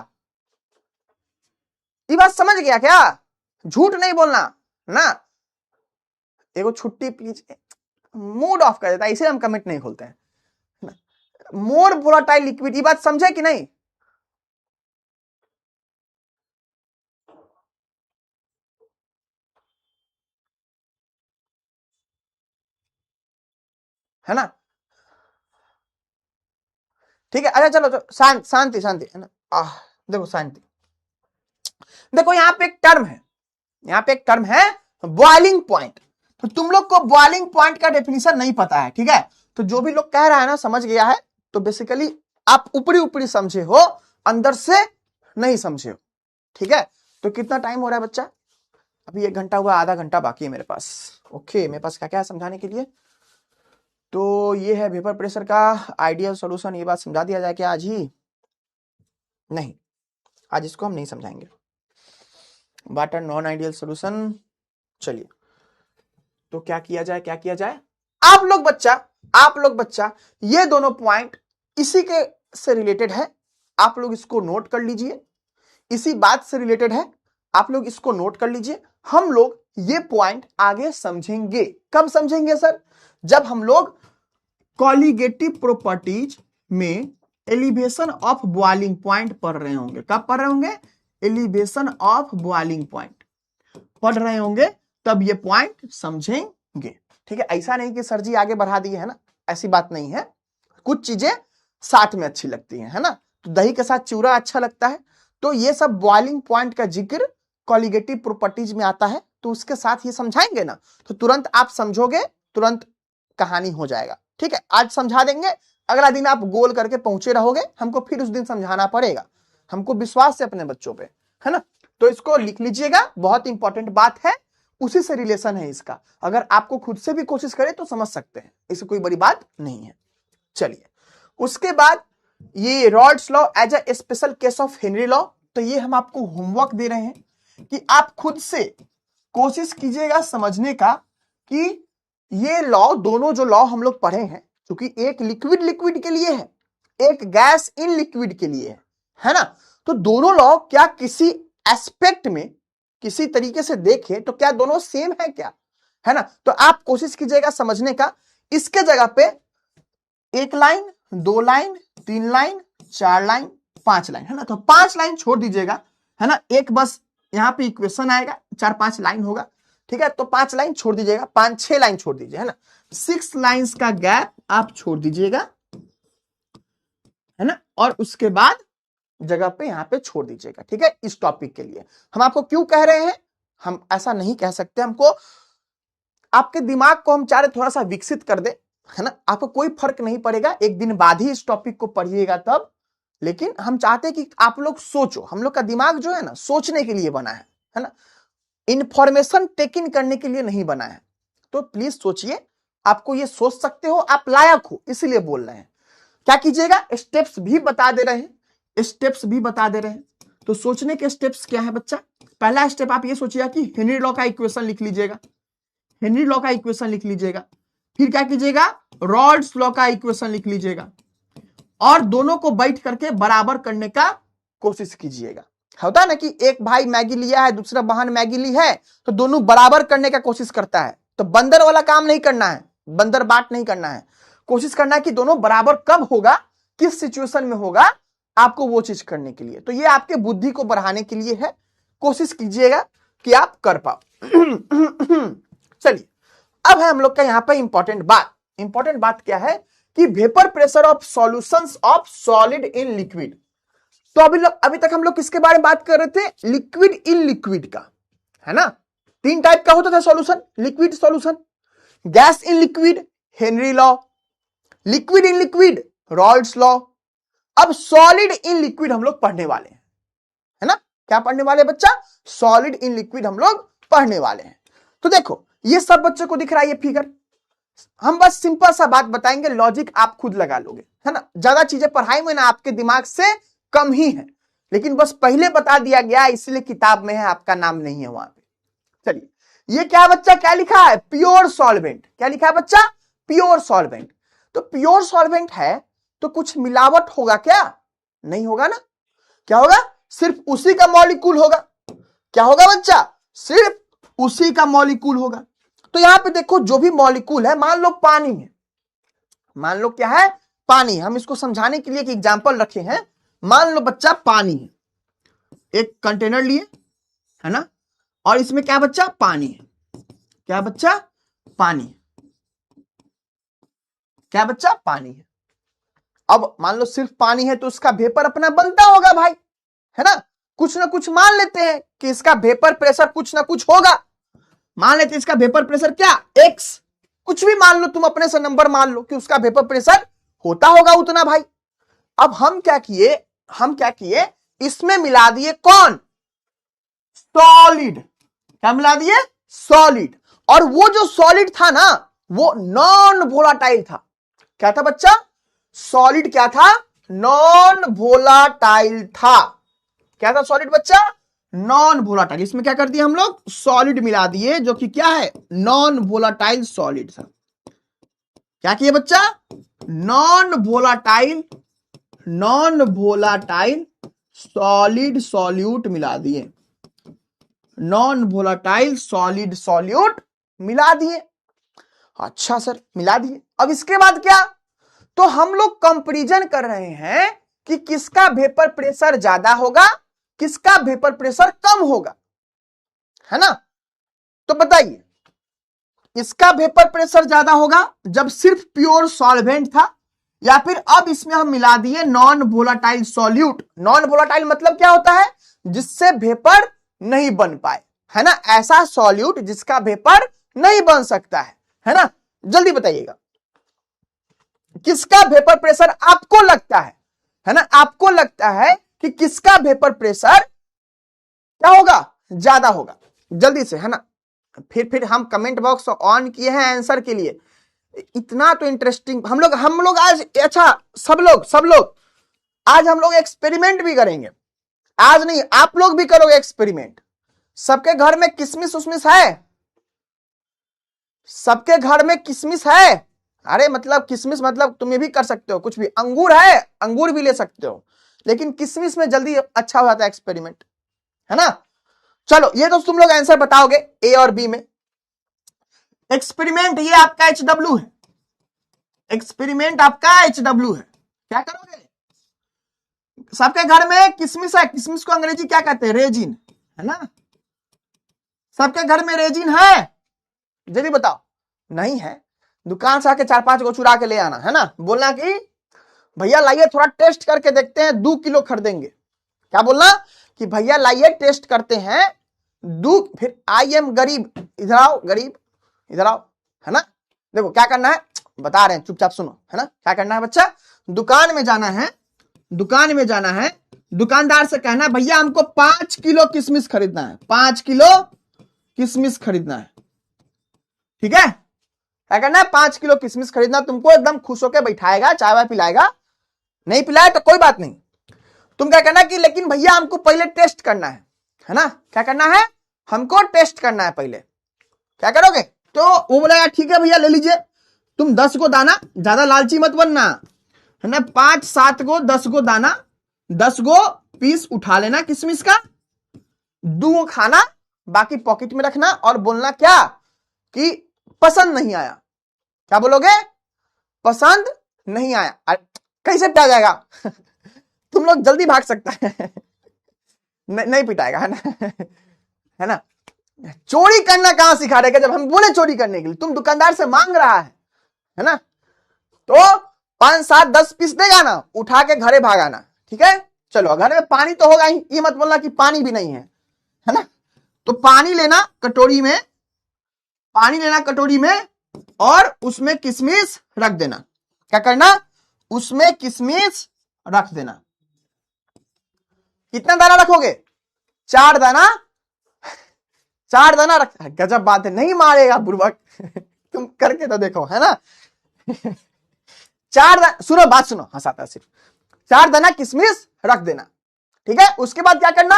ये बात समझ गया क्या? झूठ नहीं बोलना ना। एगो छुट्टी प्लीज, मूड ऑफ कर देता है, इसे हम कमेंट नहीं खोलते हैं। मोर वोलाटाइल लिक्विड, ये बात समझे कि नहीं? है ना। ठीक है, अच्छा चलो तो शांति शांति, है ना। देखो शांति, देखो यहाँ पे एक टर्म है, यहाँ पे एक टर्म है बॉइलिंग पॉइंट। तो तुम लोग को बॉइलिंग पॉइंट का डेफिनेशन नहीं पता है, ठीक है। तो जो भी लोग कह रहा है ना समझ गया है, तो बेसिकली आप ऊपरी ऊपरी समझे हो, अंदर से नहीं समझे हो, ठीक है। तो कितना टाइम हो रहा है बच्चा? अभी 1 घंटा हुआ, आधा घंटा बाकी है मेरे पास। ओके, मेरे पास क्या क्या है समझाने के लिए? तो ये है वेपर प्रेशर का आइडियल सॉल्यूशन। ये बात समझा दिया जाए क्या आज ही? नहीं, आज इसको हम नहीं समझाएंगे। Water non ideal solution. चलिए, तो क्या किया जाए, क्या किया जाए? आप लोग बच्चा ये दोनों पॉइंट इसी के से रिलेटेड है, आप लोग इसको नोट कर लीजिए। इसी बात से रिलेटेड है, आप लोग इसको नोट कर लीजिए। हम लोग ये पॉइंट आगे समझेंगे। कब समझेंगे सर? जब हम लोग कॉलिगेटिव प्रॉपर्टीज में एलिवेशन ऑफ बॉइलिंग पॉइंट पढ़ रहे होंगे। कब पढ़ रहे होंगे? एलिवेशन ऑफ बॉइलिंग पॉइंट पढ़ रहे होंगे, तब ये पॉइंट समझेंगे, ठीक है। ऐसा नहीं कि सर जी आगे बढ़ा दिए, है ना, ऐसी बात नहीं है। कुछ चीजें साथ में अच्छी लगती हैं, है ना। तो दही के साथ चूरा अच्छा लगता है, तो ये सब बॉइलिंग पॉइंट का जिक्र कॉलिगेटिव प्रॉपर्टीज में आता है, तो उसके साथ ये समझाएंगे ना, तो तुरंत आप समझोगे, तुरंत कहानी हो जाएगा, ठीक है। आज समझा देंगे, अगला दिन आप गोल करके पहुंचे रहोगे, हमको फिर उस दिन समझाना पड़ेगा। हमको विश्वास है अपने बच्चों पे, है ना। तो इसको लिख लीजिएगा, बहुत इंपॉर्टेंट बात है, उसी से रिलेशन है इसका। अगर आपको खुद से भी कोशिश करें तो समझ सकते हैं, इससे कोई बड़ी बात नहीं है। चलिए, उसके बाद ये Raoult's law as a special case of Henry law. तो ये हम आपको होमवर्क दे रहे हैं कि आप खुद से कोशिश कीजिएगा समझने का कि ये लॉ, दोनों जो लॉ हम लोग पढ़े हैं, क्योंकि एक लिक्विड लिक्विड के लिए है, एक गैस इन लिक्विड के लिए है ना। तो दोनों लॉ क्या किसी एस्पेक्ट में, किसी तरीके से देखें तो क्या दोनों सेम है क्या, है ना। तो आप कोशिश कीजिएगा समझने का। इसके जगह पे 1 line, 2 line, 3 line, 4 line, 5 line, है ना। तो 5 लाइन छोड़ दीजिएगा, है ना। एक बस यहाँ पे इक्वेशन आएगा, 4-5 लाइन होगा, ठीक है। तो 5 लाइन छोड़ दीजिएगा, 5-6 लाइन छोड़ दीजिए, है ना। 6 लाइंस का गैप आप छोड़ दीजिएगा, है ना। और उसके बाद जगह पे यहाँ पे छोड़ दीजिएगा, ठीक है। इस टॉपिक के लिए हम आपको क्यों कह रहे हैं, हम ऐसा नहीं कह सकते, हमको आपके दिमाग को हम चाह रहे थोड़ा सा विकसित कर दे, है ना। आपको कोई फर्क नहीं पड़ेगा, एक दिन बाद ही इस टॉपिक को पढ़िएगा तब, लेकिन हम चाहते हैं कि आप लोग सोचो। हम लोग का दिमाग जो है ना, सोचने के लिए बना है ना, इंफॉर्मेशन टेक इन करने के लिए नहीं बना है। तो प्लीज सोचिए, आपको ये सोच सकते हो, आप लायक हो, इसलिए बोल रहे हैं। क्या कीजिएगा, स्टेप्स भी बता दे रहे हैं, स्टेप्स भी बता दे रहे हैं। तो सोचने के स्टेप्स क्या है बच्चा? पहला स्टेप आप ये सोचिएगा कि हेनरी लॉ का इक्वेशन लिख लीजिएगा, हेनरी लॉ का इक्वेशन लिख लीजिएगा। फिर क्या कीजिएगा, रॉड्स लॉ का इक्वेशन लिख लीजिएगा, और दोनों को बैठ करके बराबर करने का कोशिश कीजिएगा। होता है ना कि एक भाई मैगी लिया है, दूसरा बहन मैगी ली है, तो दोनों बराबर करने का कोशिश करता है। तो बंदर वाला काम नहीं करना है, बंदर बाट नहीं करना है, कोशिश करना है कि दोनों बराबर कब होगा, किस सिचुएशन में होगा, आपको वो चीज करने के लिए। तो ये आपके बुद्धि को बढ़ाने के लिए है, कोशिश कीजिएगा कि आप कर पाओ। चलिए, अब है हम लोग का यहां पर इंपॉर्टेंट बात। इंपॉर्टेंट बात क्या है कि vapour pressure of solutions of solid in liquid. तो अभी तक हम लोग किसके बारे में बात कर रहे थे? लिक्विड इन लिक्विड का, है ना। 3 टाइप का होता था solution, liquid solution, gas in liquid Henry law, liquid in liquid Raoult's law. अब सॉलिड इन लिक्विड हम लोग पढ़ने वाले हैं, है ना। क्या पढ़ने वाले बच्चा? सॉलिड इन लिक्विड हम लोग पढ़ने वाले हैं। तो देखो, ये सब बच्चों को दिख रहा है ये फिगर। हम बस सिंपल सा बात बताएंगे, लॉजिक आप खुद लगा लोगे, है ना। ज्यादा चीजें पढ़ाई में ना आपके दिमाग से कम ही है, लेकिन बस पहले बता दिया गया, इसलिए किताब में है, आपका नाम नहीं है वहां पे। चलिए, ये क्या बच्चा, क्या लिखा है? Pure solvent. क्या लिखा है बच्चा? Pure solvent. तो प्योर सॉल्वेंट है तो कुछ मिलावट होगा क्या? नहीं होगा ना। क्या होगा? सिर्फ उसी का मॉलिक्यूल होगा। क्या होगा बच्चा? सिर्फ उसी का मॉलिक्यूल होगा। तो यहां पे देखो, जो भी मॉलिक्यूल है, मान लो पानी है, मान लो क्या है? पानी। हम इसको समझाने के लिए एक एग्जांपल रखे हैं। मान लो बच्चा पानी है, एक कंटेनर लिए, है ना, और इसमें क्या बच्चा? पानी है। क्या बच्चा? पानी। क्या बच्चा? पानी है। अब मान लो सिर्फ पानी है तो उसका वेपर अपना बनता होगा भाई, है ना? कुछ ना कुछ मान लेते हैं कि इसका वेपर प्रेशर कुछ ना कुछ होगा। मान लेते हैं इसका वेपर प्रेशर क्या? x, कुछ भी मान लो तुम, अपने से नंबर मान लो कि उसका वेपर प्रेशर होता होगा उतना भाई। अब हम क्या किए, इसमें मिला दिए कौन? सॉलिड। क्या मिला दिए? सॉलिड। और वो जो सॉलिड था ना, वो नॉन वोलाटाइल था। क्या था बच्चा? सॉलिड क्या था? नॉन वोलाटाइल था। क्या था सॉलिड बच्चा? Non volatile. इसमें क्या कर दिया हम लोग? सॉलिड मिला दिए, जो कि क्या है? नॉन वोलाटाइल सॉलिड था। क्या किए बच्चा? नॉन वोलाटाइल सॉलिड सॉल्यूट मिला दिए। नॉन वोलाटाइल सॉलिड सॉल्यूट मिला दिए। अच्छा सर, मिला दिए। अब इसके बाद क्या? तो हम लोग कंपैरिजन कर रहे हैं कि किसका वेपर प्रेशर ज्यादा होगा, किसका वेपर प्रेशर कम होगा, है ना? तो बताइए, इसका वेपर प्रेशर ज्यादा होगा जब सिर्फ प्योर सॉल्वेंट था, या फिर अब इसमें हम मिला दिए non volatile solute. Non volatile मतलब क्या होता है? जिससे वेपर नहीं बन पाए, है ना? ऐसा सॉल्यूट जिसका वेपर नहीं बन सकता है ना? जल्दी बताइएगा, किसका वेपर प्रेशर आपको लगता है ना? आपको लगता है कि किसका वेपर प्रेशर क्या होगा? ज्यादा होगा। जल्दी से, है ना? फिर हम कमेंट बॉक्स ऑन किए हैं आंसर के लिए। इतना तो इंटरेस्टिंग हम लोग आज, अच्छा सब लोग आज हम लोग एक्सपेरिमेंट भी करेंगे। आज नहीं, आप लोग भी करोगे एक्सपेरिमेंट। सबके घर में किशमिश उशमिश है? सबके घर में किशमिश है? अरे मतलब किशमिश मतलब तुम ये भी कर सकते हो, कुछ भी। अंगूर है, अंगूर भी ले सकते हो, लेकिन किशमिश में जल्दी अच्छा हो जाता है एक्सपेरिमेंट, है ना? चलो, ये तो तुम लोग आंसर बताओगे ए और बी में। एक्सपेरिमेंट ये आपका HW है। एक्सपेरिमेंट आपका HW है। क्या करोगे? सबके घर में किशमिश है। किशमिश को अंग्रेजी क्या कहते हैं? रेजिन, है ना? सबके घर में रेजिन है? जल्दी बताओ। नहीं है? दुकान से आके 4-5 को चुरा के ले आना, है ना? बोलना कि भैया लाइए थोड़ा टेस्ट करके देखते हैं, 2 किलो खरीदेंगे। क्या बोलना? कि भैया लाइए टेस्ट करते हैं, फिर आई एम गरीब, इधर आओ गरीब, इधर आओ, है ना? देखो क्या करना है, बता रहे हैं, चुपचाप सुनो, है ना? क्या करना है बच्चा? दुकान में जाना है, दुकानदार से कहना है भैया हमको 5 किलो किशमिश खरीदना है, 5 किलो किशमिश खरीदना है। ठीक है? क्या करना है? 5 किलो किशमिश खरीदना। तुमको एकदम खुश होकर बैठाएगा, चाय वाय पिलाएगा। नहीं पिलाए तो कोई बात नहीं, तुम क्या करना कि लेकिन भैया हमको पहले टेस्ट करना है ना? क्या करना है? हमको टेस्ट करना है पहले। क्या करोगे? तो वो बोलेगा ठीक है भैया ले लीजिए। तुम 10 को दाना, ज्यादा लालची मत बनना, है ना? 5-7 को 10 को दाना, 10 को पीस उठा लेना किशमिश का, 2 खाना, बाकी पॉकेट में रखना और बोलना क्या कि पसंद नहीं आया। क्या बोलोगे? पसंद नहीं आया। कैसे पिटा जाएगा? तुम लोग जल्दी भाग सकता है। नहीं पिटाएगा, है ना? है ना? चोरी करना कहां सिखा रहेगा जब हम बोले चोरी करने के लिए? तुम दुकानदार से मांग रहा है ना? तो 5-7-10 पीस देगा ना, उठा के घरे भागाना। ठीक है? चलो, घर में पानी तो होगा ही, ये मत बोलना कि पानी भी नहीं है ना? तो पानी लेना कटोरी में, और उसमें किशमिश रख देना। क्या करना? उसमें किशमिश रख देना। कितना दाना रखोगे? 4 दाना। 4 दाना रख। गजब बात है, नहीं मारेगा बुर्बक। तुम करके तो देखो, है ना? 4 दाना, सुनो बात सुनो, हंसाता सिर्फ। 4 दाना किशमिश रख देना। ठीक है? उसके बाद क्या करना?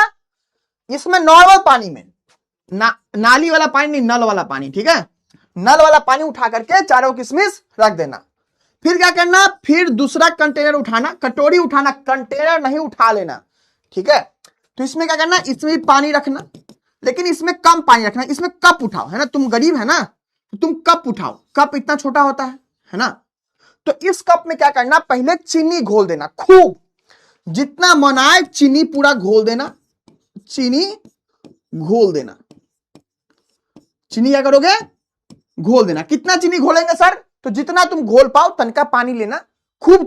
इसमें नॉर्मल पानी में, नाली वाला पानी नहीं, नल वाला पानी, ठीक है? नल वाला पानी उठा करके 4 किशमिश रख देना। फिर क्या करना? फिर दूसरा कंटेनर उठाना, कटोरी उठाना, कंटेनर नहीं उठा लेना। ठीक है? तो इसमें क्या करना? इसमें भी पानी रखना, लेकिन इसमें कम पानी रखना। इसमें कप उठाओ, है ना? तुम गरीब है ना, तो तुम कप उठाओ। कप इतना छोटा होता है ना? तो इस कप में क्या करना? पहले चीनी घोल देना, खूब, जितना मन आए चीनी पूरा घोल देना। चीनी घोल देना। चीनी क्या करोगे? घोल देना। कितना चीनी घोलेंगे सर? तो जितना तुम घोल पाओ तनका पानी लेना, खूब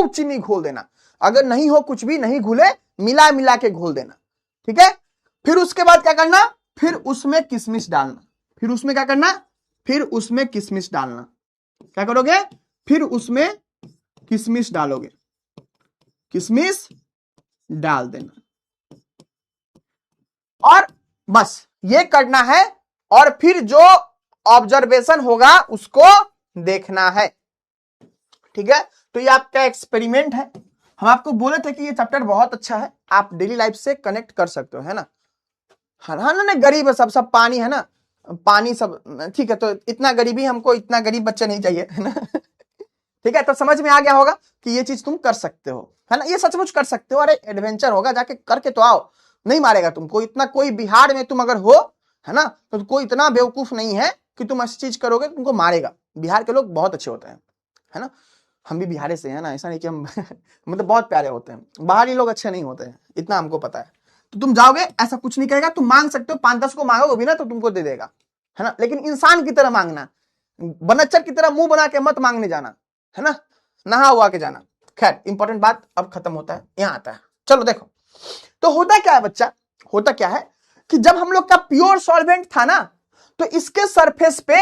चीनी घोल देना। अगर नहीं हो कुछ भी नहीं घुले, मिला मिला के घोल देना, ठीक है। फिर उसके बाद क्या करना, फिर उसमें किशमिश डालना। फिर उसमें क्या करना, फिर उसमें किशमिश डालना। क्या करोगे, फिर उसमें किशमिश डालोगे, किशमिश डाल देना, और बस ये करना है। और फिर जो ऑब्जर्वेशन होगा उसको देखना है, ठीक है। तो ये आपका एक्सपेरिमेंट है। हम आपको बोले थे कि ये चैप्टर बहुत अच्छा है, आप डेली लाइफ से कनेक्ट कर सकते हो, है ना। हाँ ना, गरीब है सब पानी है ना, पानी सब ठीक है। तो इतना गरीबी हमको, इतना गरीब बच्चा नहीं चाहिए, है ना। ठीक है, तो समझ में आ गया होगा कि ये चीज तुम कर सकते हो, है ना। ये सचमुच कर सकते हो। अरे एडवेंचर होगा, जाके करके तो आओ, नहीं मारेगा तुमको इतना कोई। बिहार में तुम अगर हो, है ना, तो कोई इतना बेवकूफ नहीं है कि तुम ऐसी चीज करोगे तुमको मारेगा। बिहार के लोग बहुत अच्छे होते हैं, है ना। हम भी बिहार से हैं ना, ऐसा नहीं कि हम मतलब बहुत प्यारे होते हैं। बाहरी लोग अच्छे नहीं होते हैं, इतना हमको पता है। तो तुम जाओगे, ऐसा कुछ नहीं करेगा। तुम मांग सकते हो, 5-10 को मांगोगे भी ना तो तुमको दे देगा, है ना। लेकिन इंसान की तरह मांगना, बनच्चर की तरह मुंह बना के मत मांगने जाना, है ना, नहा हुआ के जाना। खैर, इंपॉर्टेंट बात अब खत्म होता है, यहां आता है। चलो देखो, तो होता क्या है बच्चा, होता क्या है कि जब हम लोग का प्योर सॉल्वेंट था ना, तो इसके सरफेस पे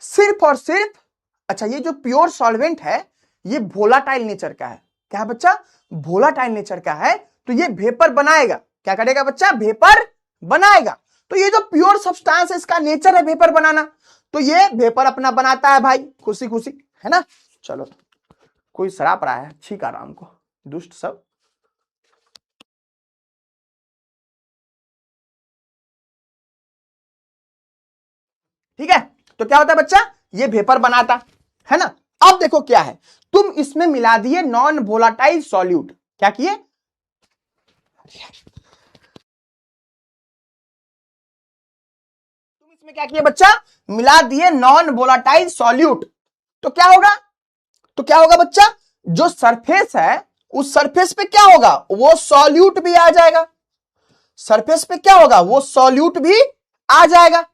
सिर्फ और सिर्फ, अच्छा ये जो प्योर सॉल्वेंट है ये वोलाटाइल नेचर का है। क्या है बच्चा, वोलाटाइल नेचर का है। तो ये वेपर बनाएगा। क्या करेगा बच्चा, वेपर बनाएगा। तो ये जो प्योर सब्सटेंस है इसका नेचर है वेपर बनाना, तो ये वेपर अपना बनाता है भाई, खुशी खुशी, है ना। चलो, कोई शराब रहा है, छींक आ रहा हमको, दुष्ट सब। ठीक है, तो क्या होता है बच्चा, ये वेपर बनाता है ना। अब देखो क्या है, तुम इसमें मिला दिए नॉन वोलाटाइल सॉल्यूट। क्या किए, तुम इसमें क्या किए बच्चा, मिला दिए नॉन वोलाटाइल सॉल्यूट। तो क्या होगा, तो क्या होगा बच्चा, जो सरफेस है उस सरफेस पे क्या होगा, वो सॉल्यूट भी आ जाएगा। सरफेस पे क्या होगा, वो सॉल्यूट भी आ जाएगा,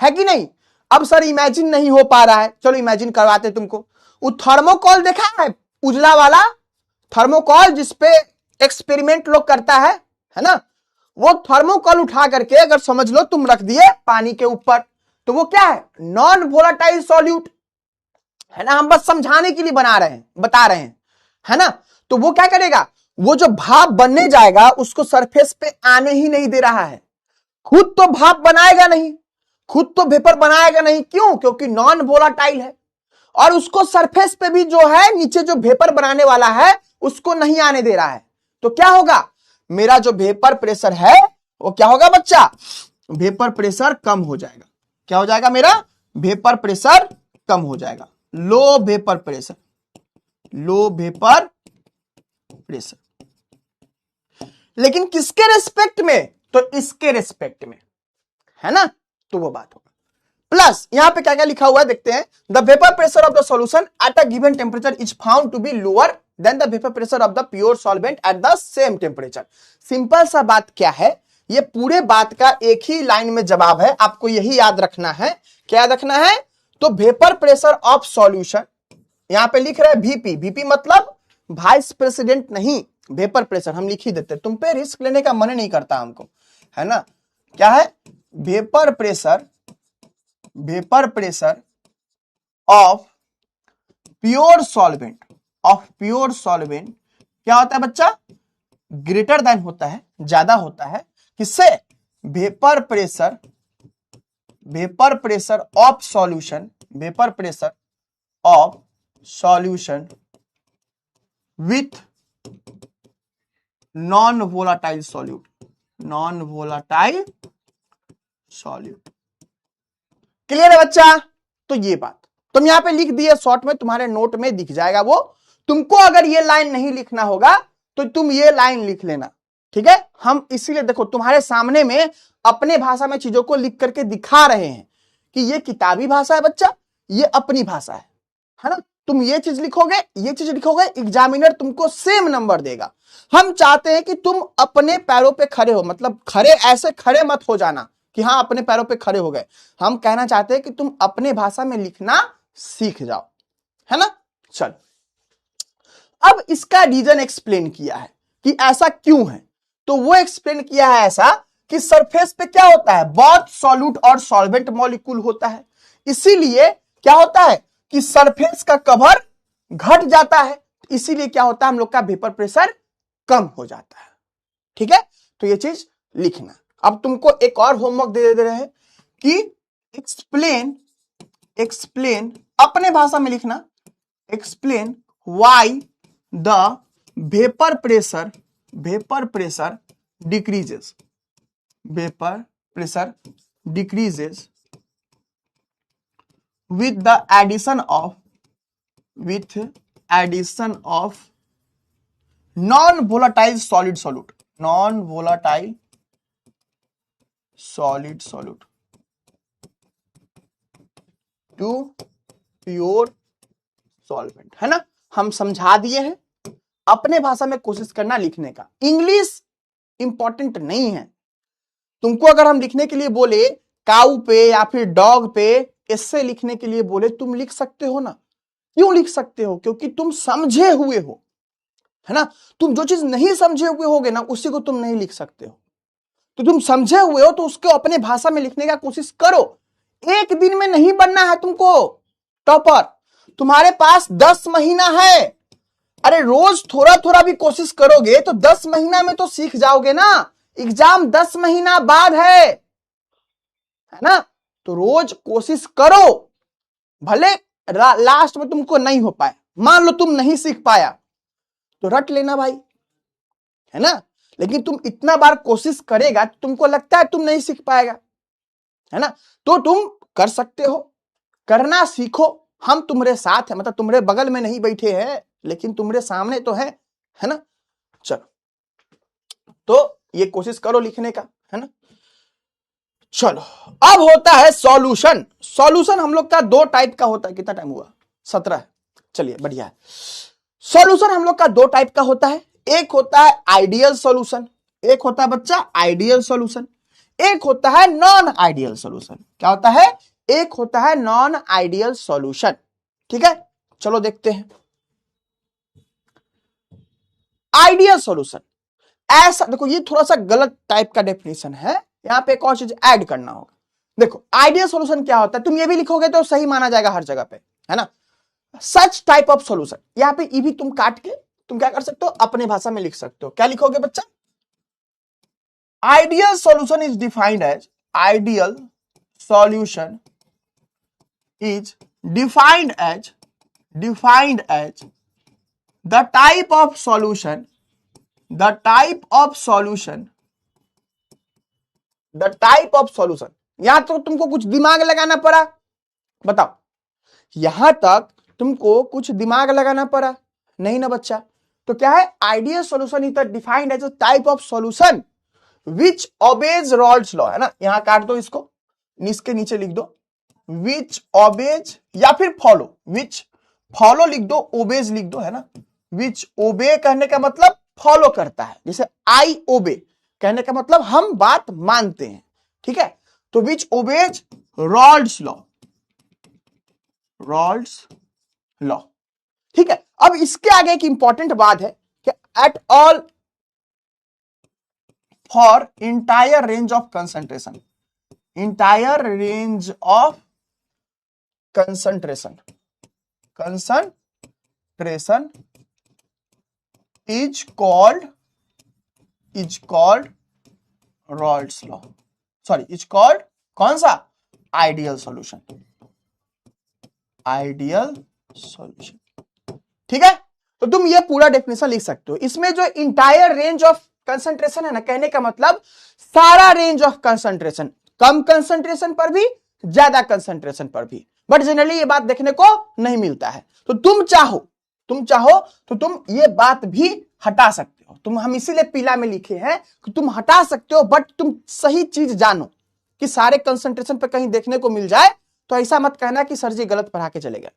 है कि नहीं। अब सर इमेजिन नहीं हो पा रहा है, चलो इमेजिन करवाते तुमको। वो थर्मोकॉल देखा है, उजला वाला थर्मोकॉल जिसपे एक्सपेरिमेंट लोग करता है ना। वो थर्मोकॉल उठा करके अगर समझ लो तुम रख दिए पानी के ऊपर, तो वो क्या है, नॉन वोलाटाइल सॉल्यूट, है ना। हम बस समझाने के लिए बता रहे हैं, है ना। तो वो क्या करेगा, वो जो भाप बनने जाएगा उसको सरफेस पे आने ही नहीं दे रहा है। खुद तो भाप बनाएगा नहीं, खुद तो वेपर बनाएगा नहीं, क्यों, क्योंकि नॉन वोलाटाइल है। और उसको सरफेस पे भी जो है नीचे जो वेपर बनाने वाला है उसको नहीं आने दे रहा है। तो क्या होगा, मेरा जो वेपर प्रेशर है वो क्या होगा बच्चा, वेपर प्रेशर कम हो जाएगा। क्या हो जाएगा, मेरा वेपर प्रेशर कम हो जाएगा, लो वेपर प्रेशर, लो वेपर प्रेशर। लेकिन किसके रेस्पेक्ट में, तो इसके रेस्पेक्ट में, है ना। तो वो बात होगा। प्लस यहां पे क्या क्या लिखा हुआ है देखते हैं, the vapour pressure of the solution at a given temperature is found to be lower than the vapour pressure of the pure solvent at the same temperature. Simple सा बात क्या है, ये पूरे बात का एक ही लाइन में जवाब है, आपको यही याद रखना है। क्या याद रखना है, तो वेपर प्रेशर ऑफ सॉल्यूशन, यहां पे लिख रहे हैं VP, VP मतलब वाइस प्रेसिडेंट नहीं, वेपर प्रेशर हम लिख ही देते, तुम पे रिस्क लेने का मन नहीं करता हमको, है ना। क्या है, vapour pressure of pure solvent, क्या होता है बच्चा, ग्रेटर देन होता है, ज्यादा होता है, किससे, vapour pressure of solution with non volatile solute. Clear है बच्चा। तो ये बात तुम यहां पे लिख दिए, शॉर्ट में तुम्हारे नोट में दिख जाएगा वो। तुमको अगर ये लाइन नहीं लिखना होगा तो तुम ये लाइन लिख लेना, ठीक है। हम इसीलिए देखो तुम्हारे सामने में अपने भाषा में चीजों को लिख करके दिखा रहे हैं कि ये किताबी भाषा है बच्चा, ये अपनी भाषा है ना। तुम ये चीज लिखोगे, ये चीज लिखोगे, एग्जामिनर तुमको सेम नंबर देगा। हम चाहते हैं कि तुम अपने पैरों पे खड़े हो, मतलब खड़े ऐसे खड़े मत हो जाना कि हाँ अपने पैरों पे खड़े हो गए। हम कहना चाहते हैं कि तुम अपने भाषा में लिखना सीख जाओ, है ना। चल, अब इसका रीजन एक्सप्लेन किया है कि ऐसा क्यों है। तो वो एक्सप्लेन किया है ऐसा कि सरफेस पे क्या होता है, बहुत सॉल्यूट और सॉल्वेंट मॉलिक्यूल होता है, इसीलिए क्या होता है कि सरफेस का कवर घट जाता है, इसीलिए क्या होता है, हम लोग का वेपर प्रेशर कम हो जाता है। ठीक है, तो ये चीज लिखना। अब तुमको एक और होमवर्क दे रहे हैं कि एक्सप्लेन अपने भाषा में लिखना, explain why the vapour pressure decreases, vapour pressure decreases with the addition of non-volatile solid solute to pure solvent, है ना। हम समझा दिए हैं, अपने भाषा में कोशिश करना लिखने का। इंग्लिश इंपॉर्टेंट नहीं है, तुमको अगर हम लिखने के लिए बोले काऊ पे या फिर डॉग पे ऐसे लिखने के लिए बोले, तुम लिख सकते हो ना। क्यों लिख सकते हो, क्योंकि तुम समझे हुए हो, है ना। तुम जो चीज नहीं समझे हुए होगे ना, उसी को तुम नहीं लिख सकते हो। तो तुम समझे हुए हो तो उसको अपने भाषा में लिखने का कोशिश करो। एक दिन में नहीं बनना है तुमको टॉपर, तुम्हारे पास 10 महीना है। अरे रोज थोड़ा थोड़ा भी कोशिश करोगे तो 10 महीना में तो सीख जाओगे ना। एग्जाम 10 महीना बाद है ना। तो रोज कोशिश करो, भले लास्ट में तुमको नहीं हो पाए, मान लो तुम नहीं सीख पाया तो रट लेना भाई, है ना। लेकिन तुम इतना बार कोशिश करेगा तो तुमको लगता है तुम नहीं सीख पाएगा, है ना। तो तुम कर सकते हो, करना सीखो। हम तुम्हारे साथ हैं, मतलब तुम्हारे बगल में नहीं बैठे हैं, लेकिन तुम्हारे सामने तो है ना। चलो, तो ये कोशिश करो लिखने का, है ना। चलो, अब होता है सॉल्यूशन। सॉल्यूशन हम लोग का 2 टाइप का होता है। कितना टाइम हुआ, 17 है। चलिए बढ़िया है। सॉल्यूशन हम लोग का 2 टाइप का होता है। एक होता है आइडियल सॉल्यूशन, एक होता है बच्चा आइडियल सॉल्यूशन, एक होता है नॉन आइडियल सॉल्यूशन। क्या होता है, एक होता है नॉन आइडियल सॉल्यूशन। ठीक है, चलो देखते हैं। आइडियल सॉल्यूशन ऐसा, देखो ये थोड़ा सा गलत टाइप का डेफिनेशन है, यहां पे एक और चीज ऐड करना होगा। देखो आइडियल सॉल्यूशन क्या होता है, तुम ये भी लिखोगे तो सही माना जाएगा हर जगह पे, है ना। सच टाइप ऑफ सॉल्यूशन, यहां पे ई भी तुम काट के तुम क्या कर सकते हो, अपने भाषा में लिख सकते हो। क्या लिखोगे बच्चा, ideal solution is defined as, ideal solution is defined as the type of solution यहां तो तुमको कुछ दिमाग लगाना पड़ा, बताओ, यहां तक तुमको कुछ दिमाग लगाना पड़ा नहीं ना बच्चा। तो क्या है, ideal solution is defined as a type of solution which obeys Raoult's law, है ना। यहां काट दो इसको, इसके नीचे लिख दो विच ओबेज, या फिर फॉलो, विच फॉलो लिख दो, ओबेज लिख दो, है ना। विच ओबे कहने का मतलब फॉलो करता है, जैसे आई ओबे कहने का मतलब हम बात मानते हैं, ठीक है। तो विच ओबेज रॉल्स लॉ, ठीक है। अब इसके आगे एक इंपॉर्टेंट बात है कि at all for entire range of concentration is called Raoult's law, sorry is called कौन सा, आइडियल सॉल्यूशन, ठीक है। तो तुम ये पूरा डेफिनेशन लिख सकते हो। इसमें जो इंटायर रेंज ऑफ कंसंट्रेशन है ना, कहने का मतलब सारा range of concentration, come concentration पर भी, ज्यादा कंसंट्रेशन पर भी, बट जनरली ये बात देखने को नहीं मिलता है। तो तुम चाहो तो तुम ये बात भी हटा सकते हो। तुम, हम इसीलिए पीला में लिखे हैं कि तुम हटा सकते हो, बट तुम सही चीज जानो कि सारे कंसंट्रेशन पे कहीं देखने को मिल जाए तो ऐसा मत कहना कि सर जी गलत पढ़ा के चले गए,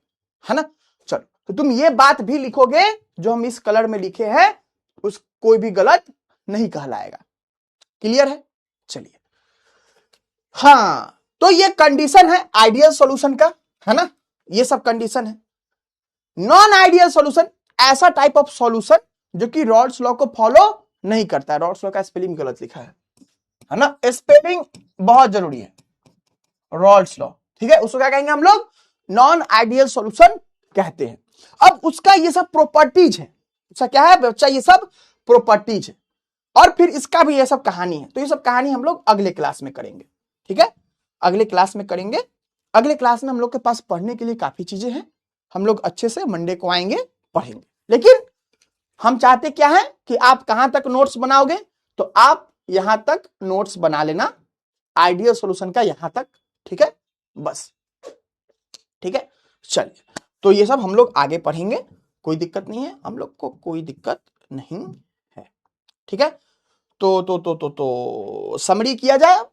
है ना। चलो, तो तुम ये बात भी लिखोगे जो हम इस कलर में लिखे हैं, उस कोई भी गलत नहीं कहलाएगा। क्लियर है, चलिए। हाँ, तो ये कंडीशन है आइडियल सॉल्यूशन का, है ना। ये सब कंडीशन है। नॉन आइडियल सॉल्यूशन ऐसा टाइप ऑफ सॉल्यूशन जो कि रॉल्स लॉ को फॉलो नहीं करता है। रॉल्स लॉ का स्पेलिंग गलत लिखा है ना, स्पेलिंग बहुत जरूरी है। रॉल्स लॉ, ठीक है, उसको क्या कहेंगे हम लोग, नॉन आइडियल सॉल्यूशन कहते हैं। अब उसका ये सब प्रॉपर्टीज है, उसका क्या है बच्चा, ये सब प्रॉपर्टीज है, और फिर इसका भी ये सब कहानी है। तो ये सब कहानी हम लोग अगले क्लास में करेंगे, ठीक है, अगले क्लास में करेंगे। अगले क्लास में हम लोग के पास पढ़ने के लिए काफी चीजें हैं, हम लोग अच्छे से मंडे को आएंगे, पढ़ेंगे। लेकिन हम चाहते क्या है कि आप कहां तक नोट्स बनाओगे, तो आप यहां तक नोट्स बना लेना, आइडियल सॉल्यूशन का यहां तक, ठीक है, बस, ठीक है। चलिए, तो ये सब हम लोग आगे पढ़ेंगे, कोई दिक्कत नहीं है, हम लोग को कोई दिक्कत नहीं है, ठीक है। तो समरी किया जाए,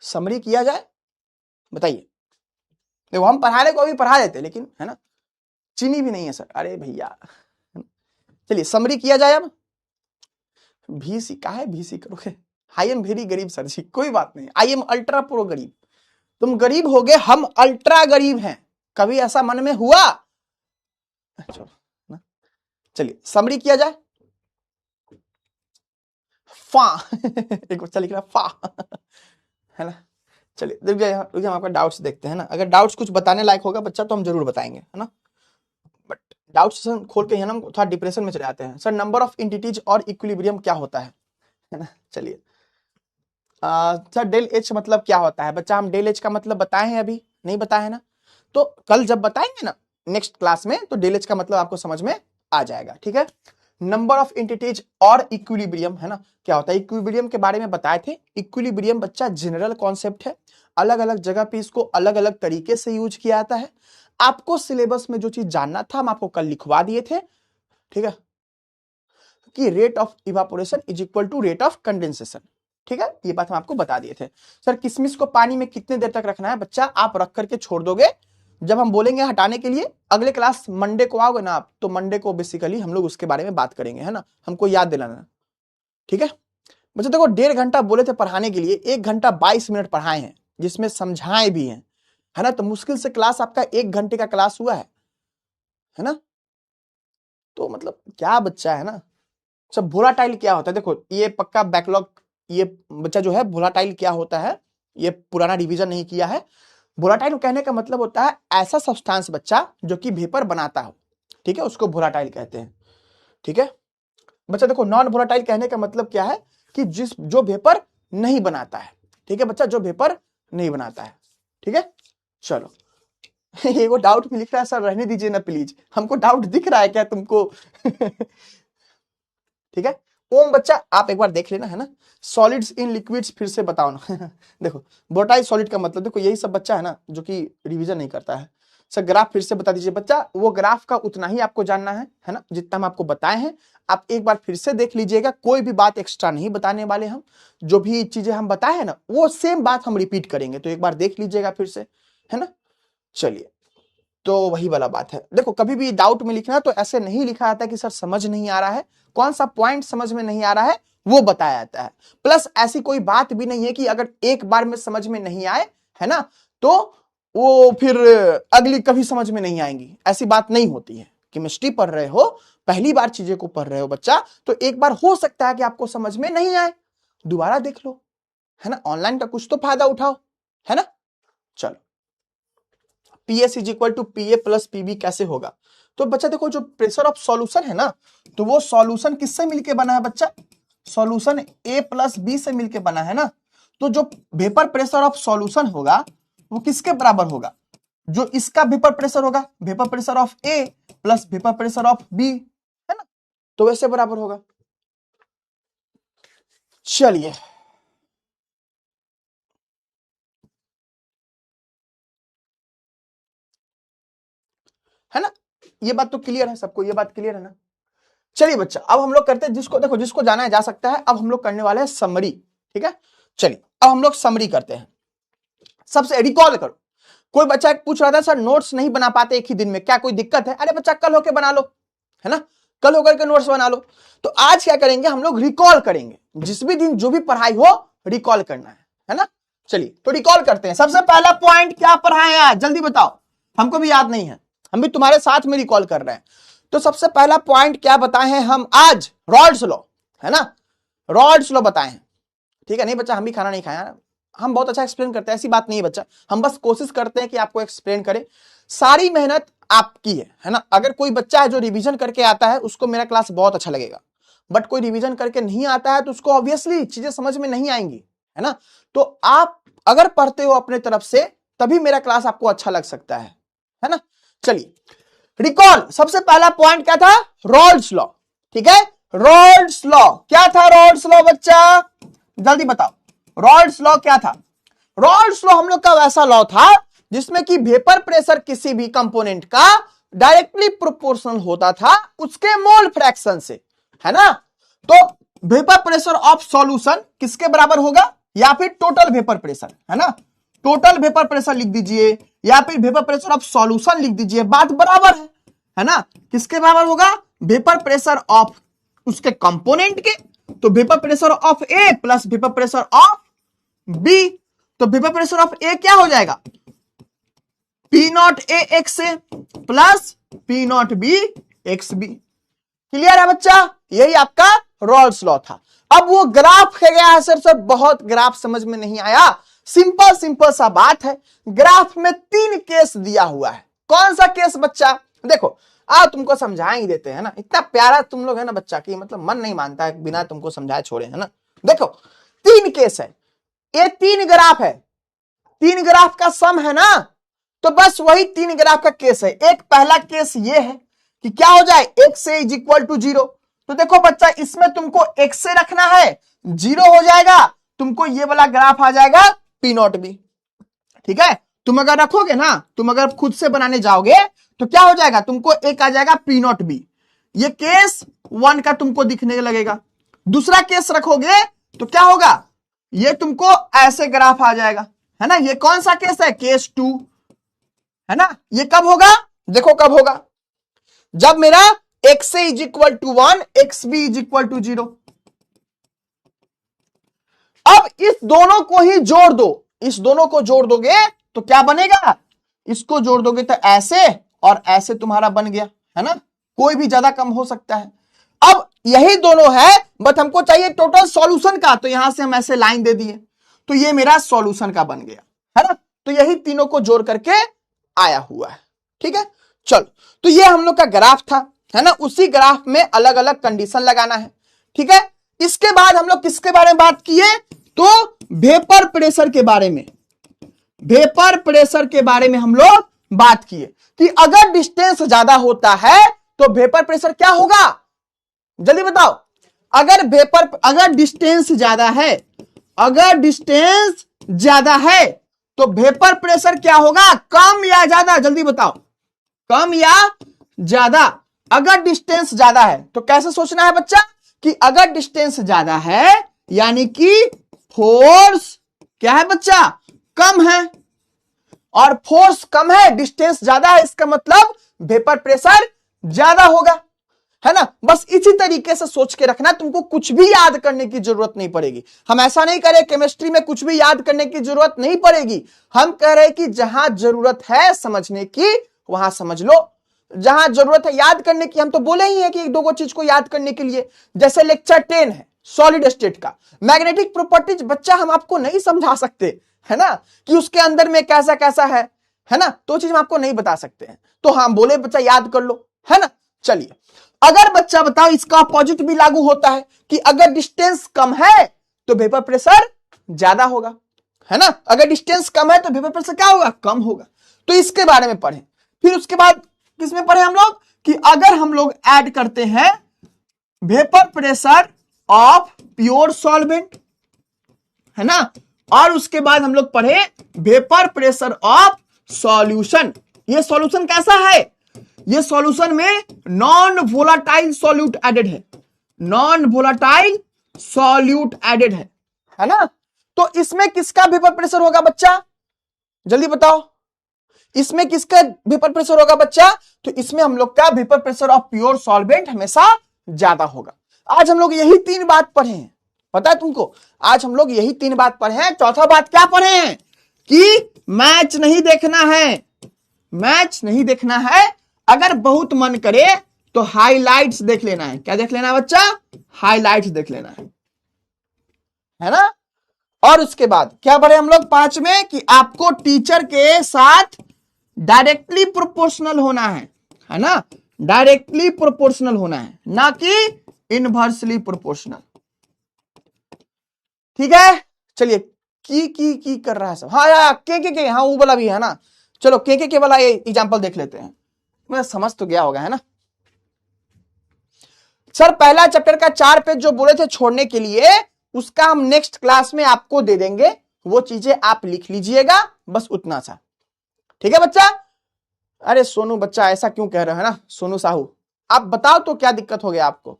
समरी किया जाए, बताइए। देखो हम पढ़ाने को भी पढ़ा देते, लेकिन है ना, चीनी भी नहीं है सर, अरे भैया। चलिए समरी किया जाए। अब भीसी का है, भीसी करोगे, आई एम वेरी गरीब सर जी, कोई बात नहीं, आई एम अल्ट्रा प्रो गरीब। तुम गरीब हो गए, हम अल्ट्रा गरीब हैं, कभी ऐसा मन में हुआ? चलिए समरी किया जाए। फा एक बच्चा लिख रहा फा है ना। चलिए रुक जाइए, हम आपका डाउट्स देखते हैं ना, अगर डाउट्स कुछ बताने लायक होगा बच्चा तो हम जरूर बताएंगे, है ना। बट डाउट्स खोल के हम थोड़ा डिप्रेशन में चले जाते हैं। सर नंबर ऑफ एंटिटीज और इक्विलिब्रियम क्या होता है ना। चलिए सर डेल एच मतलब क्या होता है बच्चा, हम डेल एच का मतलब बताए हैं, अभी नहीं बताए हैं ना, तो कल जब बताएंगे ना नेक्स्ट क्लास में, तो डेल एच का मतलब आपको समझ में आ जाएगा, ठीक है। नंबर ऑफ एंटिटीज और इक्विलिब्रियम है ना, क्या होता है, इक्विलिब्रियम के बारे में बताए थे। इक्विलिब्रियम बच्चा जनरल कॉन्सेप्ट है, अलग अलग जगह पे इसको अलग अलग तरीके से यूज किया जाता है। आपको सिलेबस में जो चीज जानना था हम आपको कल लिखवा दिए थे, ठीक है, कि rate of evaporation is equal to rate of condensation, ठीक है, ये बात हम आपको बता दिए थे। सर किशमिश को पानी में कितने देर तक रखना है बच्चा, आप रख करके छोड़ दोगे, जब हम बोलेंगे हटाने के लिए, अगले क्लास मंडे को आओगे ना आप, तो मंडे को बेसिकली हम लोग उसके बारे में बात करेंगे, है ना, हमको याद दिलाना, ठीक है। बच्चा देखो 1.5 घंटा बोले थे पढ़ाने के लिए, 1 घंटा 22 मिनट पढ़ाए हैं, जिसमें समझाए भी हैं, है ना, तो मुश्किल से क्लास आपका 1 घंटे का क्लास हुआ है ना। तो मतलब क्या बच्चा है ना। सब वोलाटाइल क्या होता है, देखो ये पक्का बैकलॉग, ये बच्चा जो है वोलाटाइल क्या होता है, ये पुराना रिवीजन नहीं किया है। वोलाटाइल कहने का मतलब होता है ऐसा सब्सटेंस बच्चा जो कि वेपर बनाता हो, ठीक है, उसको वोलाटाइल कहते हैं, ठीक है। बच्चा देखो नॉन वोलाटाइल कहने का मतलब क्या है, कि जो वेपर नहीं बनाता है, ठीक है बच्चा, जो वेपर नहीं बनाता है, ठीक है। चलो ये वो डाउट में लिख रहा है सर रहने दीजिए ना प्लीज, हमको डाउट दिख रहा है क्या तुमको ठीक है। ओम बच्चा आप एक बार देख लेना, है ना, सॉलिड्स इन लिक्विड्स फिर से बताओ ना देखो वोलाटाइल सॉलिड का मतलब, देखो यही सब बच्चा है ना जो कि रिवीजन नहीं करता है। सर ग्राफ फिर से बता दीजिए बच्चा, वो ग्राफ का उतना ही आपको जानना है ना, जितना हम आपको बताए हैं, आप एक बार फिर से देख लीजिएगा, कोई भी बात एक्स्ट्रा नहीं बताने वाले हम, जो भी चीजें हम बताए हैं ना वो सेम बात हम रिपीट करेंगे, तो एक बार देख लीजिएगा फिर से, है ना। चलिए तो वही वाला बात है, देखो कभी भी डाउट में लिखना तो ऐसे नहीं लिखा जाता कि सर समझ नहीं आ रहा है, कौन सा पॉइंट समझ में नहीं आ रहा है वो बताया जाता है। प्लस ऐसी कोई बात भी नहीं है कि अगर एक बार में समझ में नहीं आए, है ना, तो वो फिर अगली कभी समझ में नहीं आएंगी, ऐसी बात नहीं होती है। केमिस्ट्री पढ़ रहे हो, पहली बार चीजें को पढ़ रहे हो बच्चा, तो एक बार हो सकता है कि आपको समझ में नहीं आए, दोबारा देख लो, है ना, ऑनलाइन का कुछ तो फायदा उठाओ, है ना। चलो PS is equal to PA plus PB कैसे होगा, तो बच्चा देखो जो प्रेशर ऑफ सॉल्यूशन है ना, तो वो सॉल्यूशन किससे मिलके बना है बच्चा, सॉल्यूशन A प्लस B से मिलके बना है ना, तो जो वेपर प्रेशर ऑफ सॉल्यूशन होगा वो किसके बराबर होगा, जो इसका वेपर प्रेशर होगा, vapour pressure of A plus vapour pressure of B, है ना, तो वैसे बराबर होगा। चलिए है ना, ये बात तो क्लियर है सबको, ये बात क्लियर है ना। चलिए बच्चा अब हम लोग करते हैं, जिसको देखो जिसको जाना है जा सकता है, अब हम लोग करने वाले हैं समरी, ठीक है। चलिए अब हम लोग समरी करते हैं। सबसे रिकॉल करो, कोई बच्चा पूछ रहा था सर नोट्स नहीं बना पाते एक ही दिन में, क्या कोई दिक्कत है, अरे बच्चा कल होके बना लो, है ना, कल होकर के नोट्स बना लो। तो आज क्या करेंगे हम लोग, रिकॉल करेंगे, जिस भी दिन जो भी पढ़ाई हो रिकॉल करना है ना। चलिए तो रिकॉल करते हैं। सबसे पहला पॉइंट क्या पढ़ाए आज जल्दी बताओ, हमको भी याद नहीं है, हम भी तुम्हारे साथ में रिकॉल कर रहे हैं। तो सबसे पहला पॉइंट क्या बताए हैं हम आज? रॉल्ड्स लॉ, है ना, रॉल्ड्स लॉ बताए हैं। ठीक है, नहीं बच्चा हम भी खाना नहीं खाया, हम बहुत अच्छा एक्सप्लेन करते हैं, ऐसी बात नहीं है बच्चा, हम बस कोशिश करते हैं कि आपको एक्सप्लेन करें। सारी मेहनत आपकी है ना। अगर कोई बच्चा है जो रिवीजन करके आता है उसको मेरा क्लास बहुत अच्छा लगेगा, बट कोई रिवीजन करके नहीं आता है तो उसको ऑब्वियसली चीजें समझ में नहीं आएंगी, है ना। तो आप अगर पढ़ते हो अपने तरफ से तभी मेरा क्लास आपको अच्छा लग सकता है ना। चलिए रिकॉल, सबसे पहला पॉइंट क्या था? रॉल्ड्स लॉ। ठीक है, रॉल्ड्स लॉ क्या था? रॉल्ड्स लॉ बच्चा जल्दी बताओ, रॉल्ड्स लॉ क्या था? रॉल्ड्स लॉ हम लोग का वैसा लॉ था जिसमें कि वेपर प्रेशर किसी भी कंपोनेंट का डायरेक्टली प्रोपोर्शनल होता था उसके मोल फ्रैक्शन से, है ना। तो वेपर प्रेशर ऑफ सॉल्यूशन किसके बराबर होगा? या फिर टोटल वेपर प्रेशर, है ना, टोटल वेपर प्रेशर लिख दीजिए या फिर वेपर प्रेशर ऑफ सॉल्यूशन लिख दीजिए, बात बराबर है ना। किसके बराबर होगा? वेपर प्रेशर ऑफ उसके कंपोनेंट के, तो vapour pressure of A plus vapour pressure of B, तो वेपर प्रेशर ऑफ ए क्या हो जाएगा? P naught A X A plus P naught B X B. Clear है बच्चा? यही आपका रॉल्ड्स लॉ था। अब वो ग्राफ है गया है सर बहुत ग्राफ समझ में नहीं आया, सिंपल सा बात है। ग्राफ में 3 केस दिया हुआ है। कौन सा केस बच्चा? देखो आओ तुमको समझा ही देते हैं ना, इतना प्यारा तुम लोग है ना बच्चा की मतलब मन नहीं मानता है बिना तुमको समझाए छोड़े, है ना। देखो 3 केस है, ये 3 ग्राफ है, 3 ग्राफ का सम है ना, तो बस वही 3 ग्राफ का केस है। एक पहला केस ये है कि क्या हो जाए? x is equal to 0। तो देखो बच्चा इसमें तुमको x से रखना है, 0 हो जाएगा, तुमको ये वाला ग्राफ आ जाएगा पी नॉट बी। ठीक है, तुम अगर रखोगे ना, तुम अगर खुद से बनाने जाओगे तो क्या हो जाएगा? तुमको एक आ जाएगा पी नॉट बी, ये केस 1 का तुमको दिखने लगेगा। दूसरा केस रखोगे तो क्या होगा? ये तुमको ऐसे ग्राफ आ जाएगा, है ना। ये कौन सा केस है? केस 2, है ना। ये कब होगा? देखो कब होगा, जब मेरा x is equal to 1, X B is equal to 0। अब इस दोनों को ही जोड़ दो, इस दोनों को जोड़ दोगे तो क्या बनेगा? इसको जोड़ दोगे तो ऐसे और ऐसे तुम्हारा बन गया, है ना। कोई भी ज्यादा कम हो सकता है। अब यही दोनों है, बट हमको चाहिए टोटल सॉल्यूशन का, तो यहां से हम ऐसे लाइन दे दिए, तो ये मेरा सॉल्यूशन का बन गया, है ना। तो यही तीनों को जोड़ करके आया हुआ है। ठीक है, चलो तो ये हम लोग का ग्राफ था, है ना। उसी ग्राफ में अलग अलग कंडीशन लगाना है। ठीक है, इसके बाद हम लोग किसके बारे में बात किए? तो वेपर प्रेशर के बारे में, वेपर प्रेशर के बारे में हम लोग बात किए कि अगर डिस्टेंस ज्यादा होता है तो वेपर प्रेशर क्या होगा? जल्दी बताओ। अगर डिस्टेंस ज्यादा है, अगर डिस्टेंस ज्यादा है तो वेपर प्रेशर क्या होगा? कम या ज्यादा? जल्दी बताओ, कम या ज्यादा? अगर डिस्टेंस ज्यादा है तो कैसे सोचना है बच्चा कि अगर डिस्टेंस ज्यादा है यानी कि फोर्स क्या है बच्चा? कम है, और फोर्स कम है, डिस्टेंस ज्यादा है, इसका मतलब वेपर प्रेशर ज्यादा होगा, है ना। बस इसी तरीके से सोच के रखना, तुमको कुछ भी याद करने की जरूरत नहीं पड़ेगी। हम ऐसा नहीं करें केमिस्ट्री में कुछ भी याद करने की जरूरत नहीं पड़ेगी, हम कह रहे कि जहां जरूरत है समझने की वहां समझ लो, जहां जरूरत है याद करने की हम तो बोले ही है कि 2 चीज को याद करने के लिए। जैसे लेक्चर 10 है सॉलिड स्टेट का, मैग्नेटिक प्रॉपर्टीज बच्चा हम आपको नहीं समझा सकते, है ना, कि उसके अंदर में कैसा कैसा है ना, तो चीज हम आपको नहीं बता सकते हैं, तो हम बोले बच्चा याद कर लो, है ना। चलिए अगर बच्चा बताओ इसका अपोजिट भी लागू होता है कि अगर डिस्टेंस कम है तो वेपर प्रेशर ज्यादा होगा, है ना। अगर डिस्टेंस कम है तो वेपर प्रेशर क्या होगा? कम होगा। तो इसके बारे में पढ़े। फिर उसके बाद किसमें पढ़े हम लोग कि अगर हम लोग ऐड करते हैं vapour pressure of pure solvent, है ना, और उसके बाद हम लोग पढ़े वेपर प्रेशर ऑफ सॉल्यूशन। ये सॉल्यूशन कैसा है? ये सॉल्यूशन में नॉन वोलाटाइल सॉल्यूट एडेड है, नॉन वोलाटाइल सॉल्यूट एडेड है ना। तो इसमें किसका वेपर प्रेशर होगा बच्चा? जल्दी बताओ, इसमें किसका वेपर प्रेशर होगा बच्चा? तो इसमें हम लोग का vapour pressure of pure solvent हमेशा ज्यादा होगा। आज हम लोग यही 3 बात पढ़े हैं, पता है तुमको, आज हम लोग यही 3 बात पढ़े हैं। चौथा बात क्या पढ़े हैं कि मैच नहीं देखना है, मैच नहीं देखना है, अगर बहुत मन करे तो हाइलाइट्स देख लेना है। क्या देख लेना है बच्चा? हाइलाइट्स देख लेना है ना। और उसके बाद क्या पढ़े हम लोग 5 में कि आपको टीचर के साथ डायरेक्टली प्रोपोर्शनल होना है ना, डायरेक्टली प्रोपोर्शनल होना है, ना कि इनवर्सली प्रोपोर्शनल। ठीक है, चलिए की कर रहा है सब। हाँ यार के हाँ वो वाला भी है ना। चलो के वाला एग्जांपल देख लेते हैं। मैं समझ तो गया होगा है ना। सर पहला चैप्टर का 4 पेज जो बोले थे छोड़ने के लिए, उसका हम नेक्स्ट क्लास में आपको दे देंगे, वो चीजें आप लिख लीजिएगा, बस उतना सा। ठीक है बच्चा? अरे सोनू बच्चा ऐसा क्यों कह रहे हो है ना, सोनू साहू आप बताओ तो क्या दिक्कत हो गया आपको।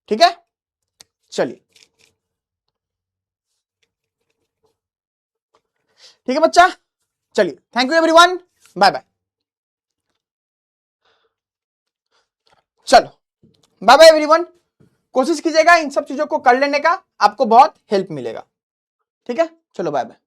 ठीक है, चलिए ठीक है बच्चा, चलिए thank you everyone, bye bye. चलो बाय बाय एवरीवन, कोशिश कीजिएगा इन सब चीजों को कर लेने का, आपको बहुत हेल्प मिलेगा। ठीक है, चलो बाय बाय।